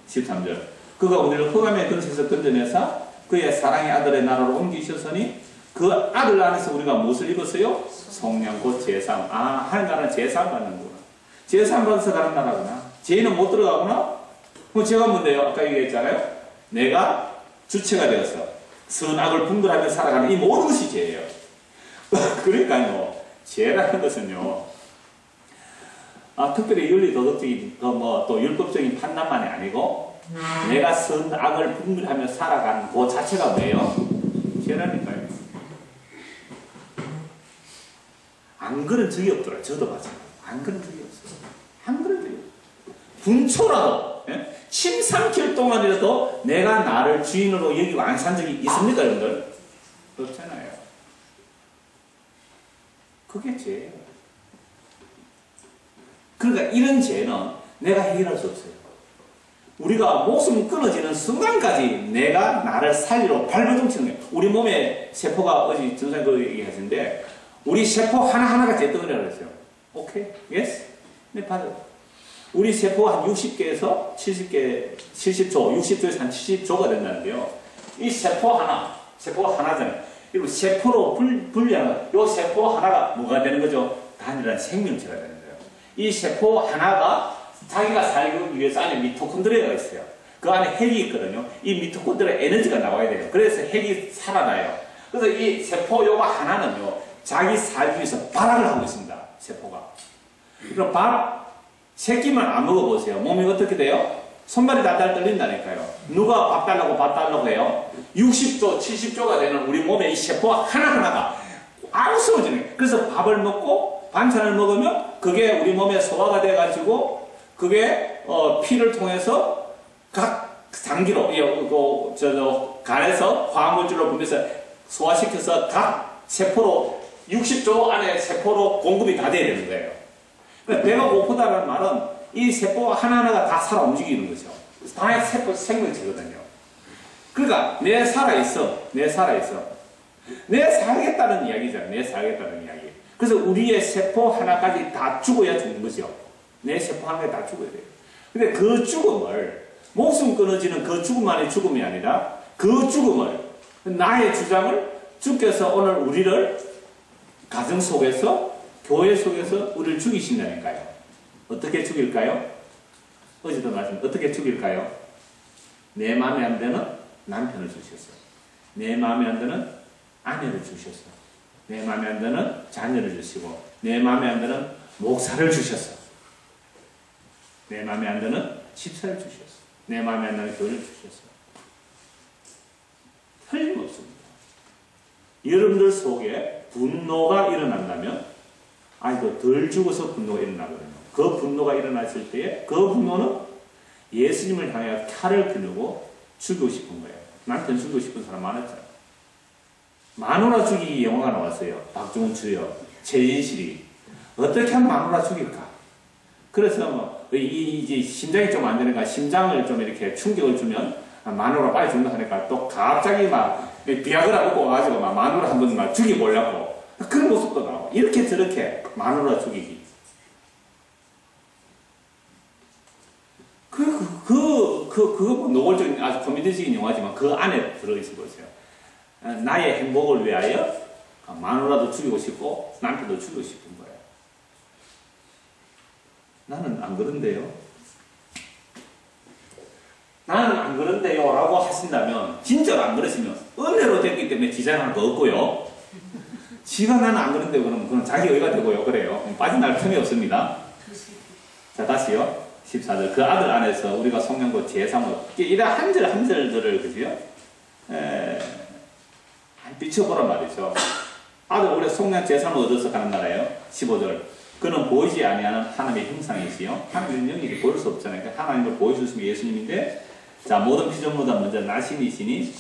13절. 그가 우리를 흑암의 근세에서 건져내사 그의 사랑의 아들의 나라로 옮기셨으니 그 아들 안에서 우리가 무엇을 입었어요? 성령 곧 제상. 하나님 나라는 제상 받는구나. 제상 받아서 가는 나라구나. 죄인은 못 들어가구나? 그럼 제가 뭔데요? 아까 얘기했잖아요. 내가 주체가 되어서 선악을 분별하며 살아가는 이 모든 것이 죄예요. 그러니까요. 죄라는 것은요. 특별히 윤리 도덕적인 또 율법적인 판단만이 아니고 내가 선악을 분별하며 살아가는 그 자체가 뭐예요? 죄라니까요. 안 그런 적이 없더라. 저도 마찬가지로. 안 그런 적이 없어요. 안 그런 적이 없어요. 분초라도 침 삼킬 동안이라도 내가 나를 주인으로 여기고 안 산 적이 있습니까, 여러분들? 없잖아요. 그게 죄예요. 그러니까 이런 죄는 내가 해결할 수 없어요. 우리가 목숨 끊어지는 순간까지 내가 나를 살리러 발버둥치는 거예요. 우리 몸에 세포가 어제 전사님 그 얘기하시는데 우리 세포 하나하나가 잿덩어리라고 그랬어요. 오케이? 예스? 네, 받아요. 우리 세포가 한 60개에서 70개, 70조, 60조에서 한 70조가 된다는데요. 이 세포가 하나잖아요. 그리고 세포로 분리하는, 이 세포 하나가 뭐가 되는 거죠? 단일한 생명체가 되는 거예요. 이 세포 하나가 자기가 살기 위해서 안에 미토콘드리아가 있어요. 그 안에 핵이 있거든요. 이 미토콘드리아 에너지가 나와야 돼요. 그래서 핵이 살아나요. 그래서 이 세포 요거 하나는요, 자기 살기 위해서 발악을 하고 있습니다. 세포가. 그럼 새끼만 안 먹어보세요. 몸이 어떻게 돼요? 손발이 달달 떨린다니까요. 누가 밥 달라고 해요? 60조, 70조가 되는 우리 몸의 이 세포 하나하나가 아우스워지는 거예요. 그래서 밥을 먹고 반찬을 먹으면 그게 우리 몸에 소화가 돼가지고 그게 피를 통해서 각 장기로 간에서 화학물질로 분비해서 소화시켜서 각 세포로 60조 안에 세포로 공급이 다 돼야 되는 거예요. 그러니까 배가 고프다는 말은 이 세포 하나하나가 다 살아 움직이는 거죠. 다 세포 생명체거든요. 그러니까 내 살아있어. 내 살겠다는 이야기잖아요. 내 살겠다는 이야기. 그래서 우리의 세포 하나까지 다 죽어야 죽는 거죠. 내 세포 하나까지 다 죽어야 돼요. 근데 그 죽음을, 목숨 끊어지는 그 죽음만이 죽음이 아니라 그 죽음을, 나의 주장을 주께서 오늘 우리를 가정 속에서, 교회 속에서 우리를 죽이신다니까요. 어떻게 죽일까요? 어제도 말씀, 어떻게 죽일까요? 내 마음에 안 드는 남편을 주셨어요. 내 마음에 안 드는 아내를 주셨어요. 내 마음에 안 드는 자녀를 주시고, 내 마음에 안 드는 목사를 주셨어요. 내 마음에 안 드는 집사를 주셨어요. 내 마음에 안 드는 교회를 주셨어요. 틀림없습니다. 여러분들 속에 분노가 일어난다면, 덜 죽어서 분노가 일어나거든요. 그 분노가 일어났을 때에 그 분노는 예수님을 향해 칼을 겨누고 죽이고 싶은 거예요. 남편 죽이고 싶은 사람 많았잖아요. 마누라 죽이기 영화가 나왔어요. 박종훈 주연, 최진실이. 어떻게 하면 마누라 죽일까? 그래서 이제 심장이 좀 안 되니까 심장을 좀 이렇게 충격을 주면 마누라 빨리 죽는다 하니까 또 갑자기 막 비아그라 먹고 와가지고 막 마누라 한 번 막 죽여보려고. 그런 모습도 나오고. 이렇게 저렇게 마누라 죽이기. 그거 뭐 노골적인 아주 코미디적인 영화지만 그 안에 들어있어 보세요. 나의 행복을 위하여 마누라도 죽이고 싶고 남편도 죽이고 싶은 거예요. 나는 안 그런데요. 나는 안 그런데요 라고 하신다면, 진짜로 안 그러시면 은혜로 됐기 때문에 지장할 거 없고요. 지가 나는 안 그런데요 그러면 그건 자기 의가 되고요. 그래요. 빠져나갈 틈이 없습니다. 자, 다시요. 14절. 그 아들 안에서 우리가 성령과 제3을, 이런 한 절 한 절들을, 그죠? 비춰보란 말이죠. 아들, 우리가 성령 제3을 얻어서 가는 나라예요. 15절. 그는 보이지 아니하는 하나님의 형상이시요. 하나님의 영이 보일 수 없잖아요. 그러니까 하나님을 보여주시면 예수님인데, 자, 모든 피조물보다 먼저 나신이시니,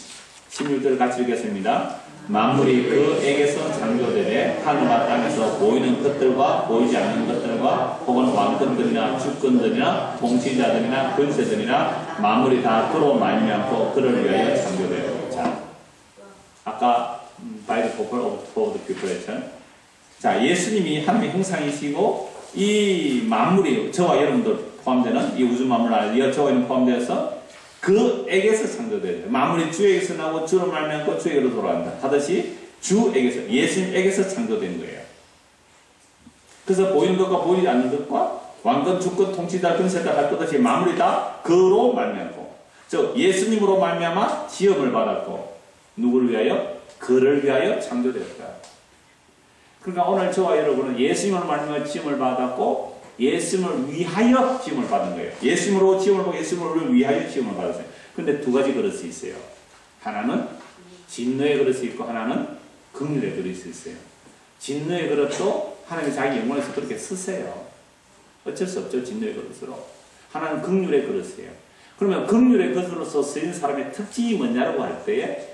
16절을 같이 읽겠습니다. 만물이 그에게서 창조되되 하늘과 땅에서 보이는 것들과 보이지 않는 것들과 혹은 왕권들이나 주권들이나 통치자들이나 권세들이나 만물이 다 그로 말미암고 그를 위하여 창조되어. 자, 아까 by the purpose of the preparation. 자, 예수님이 하나님의 형상이시고 이 만물이 저와 여러분들 포함되는 이 우주 만물 안에 저와 여러분 포함되어서 그에게서 창조되죠. 만물이 주에게서 나오고 주로 말미암고 주에게로 돌아간다 하듯이 주에게서, 예수님에게서 창조된 거예요. 그래서 보이는 것과 보이지 않는 것과 왕권, 주권, 통치자, 권세자 할 것 없이 만물이 다 그로 말미암고, 즉 예수님으로 말미암아 지음을 받았고, 누구를 위하여? 그를 위하여 창조되었다. 그러니까 오늘 저와 여러분은 예수님으로 말미암아 지음을 받았고 예수님을 위하여 지음을 받은 거예요. 예수님으로 지음을 받고 예수님을 위하여 지음을 받았어요. 근데 두 가지 그릇이 있어요. 하나는 진노의 그릇이 있고 하나는 긍휼의 그릇이 있어요. 진노의 그릇도 하나님이 자기 영혼에서 그렇게 쓰세요. 어쩔 수 없죠. 진노의 그릇으로. 하나는 긍휼의 그릇이에요. 그러면 긍휼의 그릇으로서 쓰인 사람의 특징이 뭐냐라고 할 때에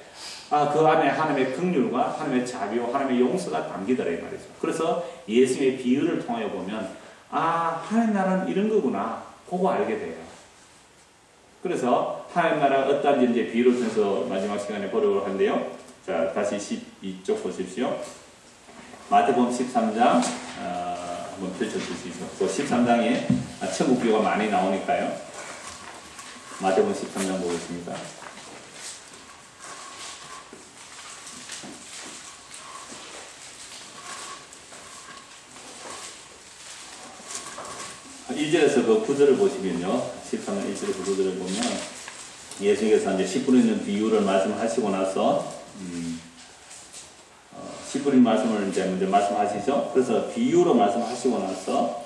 그 안에 하나님의 긍휼과 하나님의 자비와 하나님의 용서가 담기더라 이 말이죠. 그래서 예수님의 비유를 통해 보면 하나님 나라는 이런 거구나. 그거 알게 돼요. 그래서 하나님 나라가 어떤지 이제 비유를 통해서 마지막 시간에 보려고 하는데요. 자, 다시 12쪽 보십시오. 마태복음 13장 한번 펼쳐주시죠. 또 13장에 천국 비유가 많이 나오니까요. 마태복음 13장 보겠습니다. 일 1절에서 그 구절을 보시면요. 13장 1절에서 구절을 보면 예수님께서 이제 씨 뿌리는 비유를 말씀하시고 나서 씨 뿌린 말씀을 이제 먼저 말씀하시죠. 그래서 비유로 말씀하시고 나서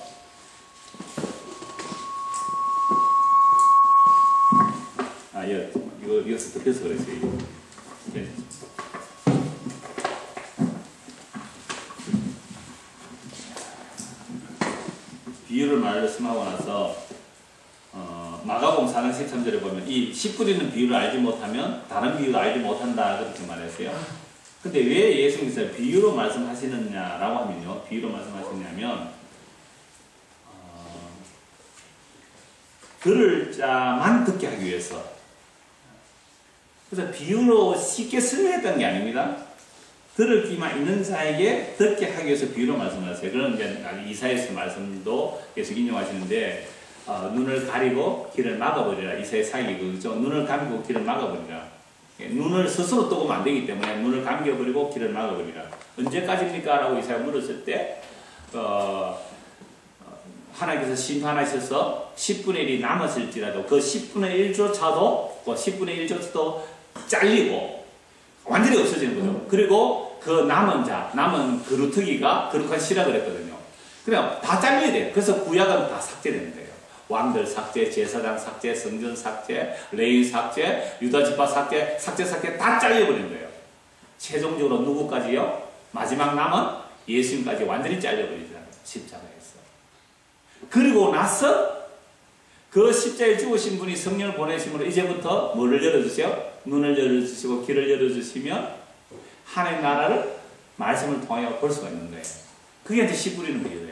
이것을 덮여서 그랬어요. 네. 비유를 말씀하고 나서 마가복음 4장 13절에 보면 이 씨 뿌리는 비유를 알지 못하면 다른 비유를 알지 못한다 그렇게 말했어요. 근데 왜 예수님께서 비유로 말씀하시느냐라고 하면요. 비유로 말씀하시냐면 들을 자만 듣게 하기 위해서. 그래서 비유로 쉽게 설명했던 게 아닙니다. 들을 귀만 있는 자에게 듣게 하기 위해서 비유로 말씀하세요. 그런 이제 이사야서 말씀도 계속 인용하시는데 눈을 가리고 길을 막아버리라. 이사야 사기 그죠? 눈을 감고 길을 막아버리라. 눈을 스스로 뜨고면 안 되기 때문에 눈을 감겨버리고 길을 막아버리라. 언제까지입니까? 라고 이사야 물었을 때 하나님께서 심판하셔서 10분의 1이 남았을지라도 그 10분의 1조차도 그 10분의 1조차도 잘리고 완전히 없어지는 거죠. 그리고 그 남은 그루터기가 거룩한 씨라 그랬거든요. 그냥 다 잘려야 돼요. 그래서 구약은 다 삭제되는 거예요. 왕들 삭제, 제사장 삭제, 성전 삭제, 레위 삭제, 유다지파 삭제 다 잘려버리는 거예요. 최종적으로 누구까지요? 마지막 남은 예수님까지 완전히 잘려버리잖아요. 십자가에서. 그리고 나서 그 십자가에 죽으신 분이 성령을 보내심으로 이제부터 뭐를 열어주세요? 눈을 열어주시고 길을 열어주시면 하나님 나라를 말씀을 통하여 볼 수가 있는 거예요. 그게 이제 씨 뿌리는 비유예요.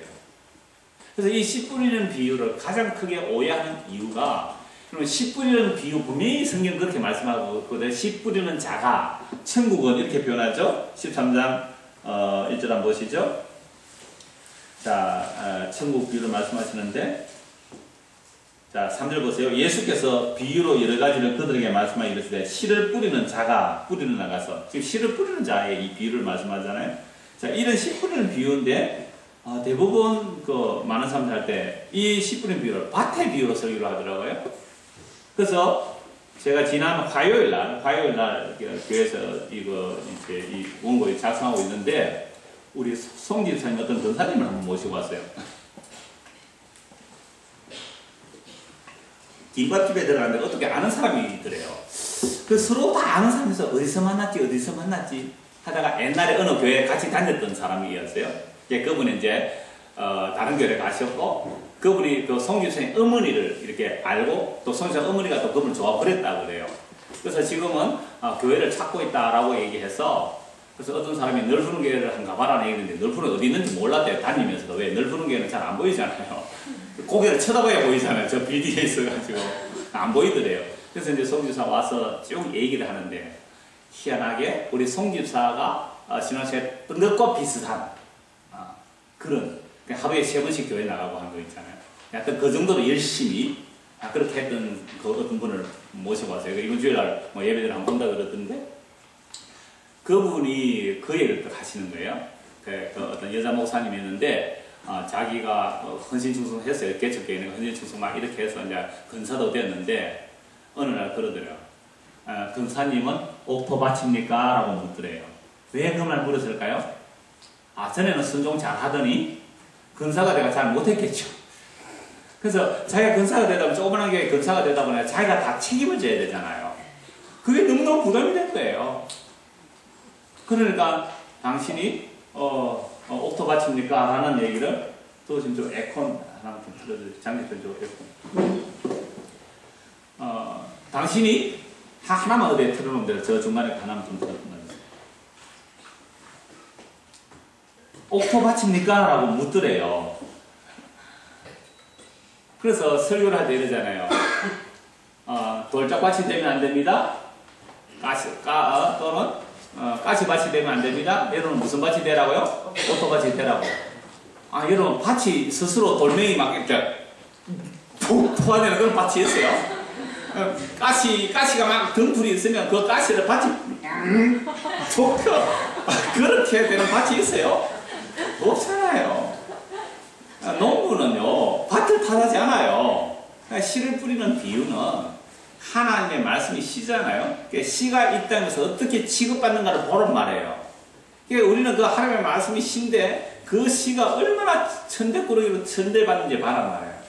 그래서 이 씨 뿌리는 비유를 가장 크게 오해하는 이유가 그러면 씨 뿌리는 비유 분명히 성경 그렇게 말씀하고 있거든요. 씨 뿌리는 자가 천국은 이렇게 표현하죠. 13장 1절 한번 보시죠. 자, 천국 비유를 말씀하시는데 자, 3절 보세요. 예수께서 비유로 여러 가지를 그들에게 말씀하여 이르시되 씨를 뿌리는 자가 뿌리는 나가서 지금 씨를 뿌리는 자의 이 비유를 말씀하잖아요. 자, 이런 씨 뿌리는 비유인데 대부분 그 많은 사람들 할 때 이 씨 뿌리는 비유를 밭의 비유로 설교를 하더라고요. 그래서 제가 지난 화요일 날 교회에서 이거 이제 이 원고에 작성하고 있는데 우리 송 집사님 어떤 전사님을 한번 모시고 왔어요. 김밥집에 들어갔는데 어떻게 아는 사람이 있더래요. 그 서로 다 아는 사람에서 어디서 만났지 하다가 옛날에 어느 교회에 같이 다녔던 사람이었어요. 그분이 이제 다른 교회에 가셨고 그분이 그 송 집사님 어머니를 이렇게 알고 또 송 집사님 어머니가 또 그분을 좋아하고 그랬다고 그래요. 그래서 지금은 교회를 찾고 있다라고 얘기해서 그래서 어떤 사람이 널푸른 교회를 한번 가봐라 얘기했는데 널푸른 어디 있는지 몰랐대요. 다니면서도. 왜 널푸른 교회는 잘 안 보이잖아요. 고개를 쳐다봐야 보이잖아요. 저 비디오에 있어가지고 안 보이더래요. 그래서 이제 송 집사 와서 쭉 얘기를 하는데 희한하게 우리 송 집사가 신앙생활 했던 것과 비슷한 그런 하루에 3번씩 교회 나가고 하는 거 있잖아요. 약간 그 정도로 열심히 그렇게 했던 그 어떤 분을 모시고 왔어요. 이번 주일날 뭐 예배들 한번 본다 그러던데 그분이 그 얘기를 또 하시는 거예요. 그 어떤 여자 목사님이었는데 자기가 헌신충성했어요. 개척교회는 헌신충성 막 이렇게 해서 이제 근사도 되었는데 어느 날 그러더래요. 근사님은 옥토 바칩니까? 라고 묻더래요. 왜 그 말 물었을까요? 전에는 순종 잘 하더니 근사가 내가 잘 못했겠죠. 그래서 자기가 근사가 되다 보면 조그만한 교회 근사가 되다 보면 자기가 다 책임을 져야 되잖아요. 그게 너무너무 부담이 된 거예요. 그러니까 당신이 옥토 바칩니까? 라는 얘기를 또 지금 좀 에콘 하나 좀 틀어드릴게요. 장기편 좀 에콘. 당신이 하나만 어디에 틀어놓으면 돼요. 저 중간에 하나만 좀 틀어놓으면 돼요. 옥토 바칩니까? 라고 묻더래요. 그래서 설교를 할 때 이러잖아요. 돌짝밭이 되면 안 됩니다. 또는 가시밭이 되면 안 됩니다. 여러분 무슨 밭이 되라고요? 옥토밭이 되라고. 여러분 밭이 스스로 돌멩이 막 이렇게 푹 토하는 그런 밭이 있어요. 가시가 막 등불이 있으면 그 가시를 밭이 톡 그렇게 되는 밭이 있어요? 없잖아요. 농부는요 밭을 탓하지 않아요. 씨를 뿌리는 비유는 하나님의 말씀이 씨잖아요. 씨가 이 땅에서 어떻게 취급받는가를 보란 말이에요. 우리는 그 하나님의 말씀이 씨인데 그 씨가 얼마나 천대꾸러기로 천대받는지 봐란 말이에요.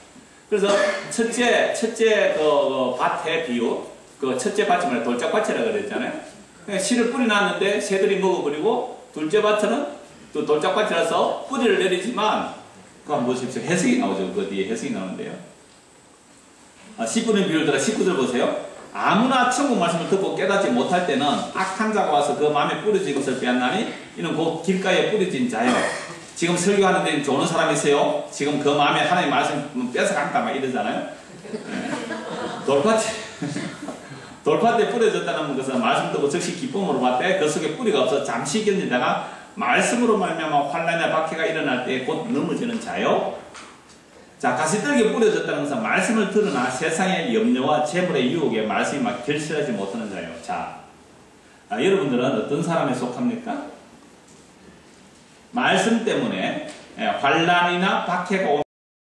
그래서 첫째 그 밭의 비유, 그 첫째 밭이 말이야 돌짝밭이라고 그랬잖아요. 씨를 뿌려놨는데 새들이 먹어버리고 둘째 밭은 또 돌짝밭이라서 뿌리를 내리지만 그거 한번 보십시오. 해석이 나오죠. 그 뒤에 해석이 나오는데요. 10분의 비유를 들어 19절 보세요. 아무나 천국 말씀을 듣고 깨닫지 못할 때는 악한 자가 와서 그 마음에 뿌려진 것을 빼앗나니 이는 곧 길가에 뿌려진 자요. 지금 설교하는데 좋은 사람이 있어요. 지금 그 마음에 하나님의 말씀 뺏어간다 막 이러잖아요. 돌밭에 뿌려졌다는 것은 말씀 듣고 즉시 기쁨으로 봤대. 그 속에 뿌리가 없어 잠시 견디다가 말씀으로 말미암아 환난이나 박해가 일어날 때 곧 넘어지는 자요. 자, 가시떨기에 뿌려졌다는 것은 말씀을 들으나 세상의 염려와 재물의 유혹에 말씀이 막 결실하지 못하는 자요. 자, 여러분들은 어떤 사람에 속합니까? 말씀 때문에 환난이나 박해가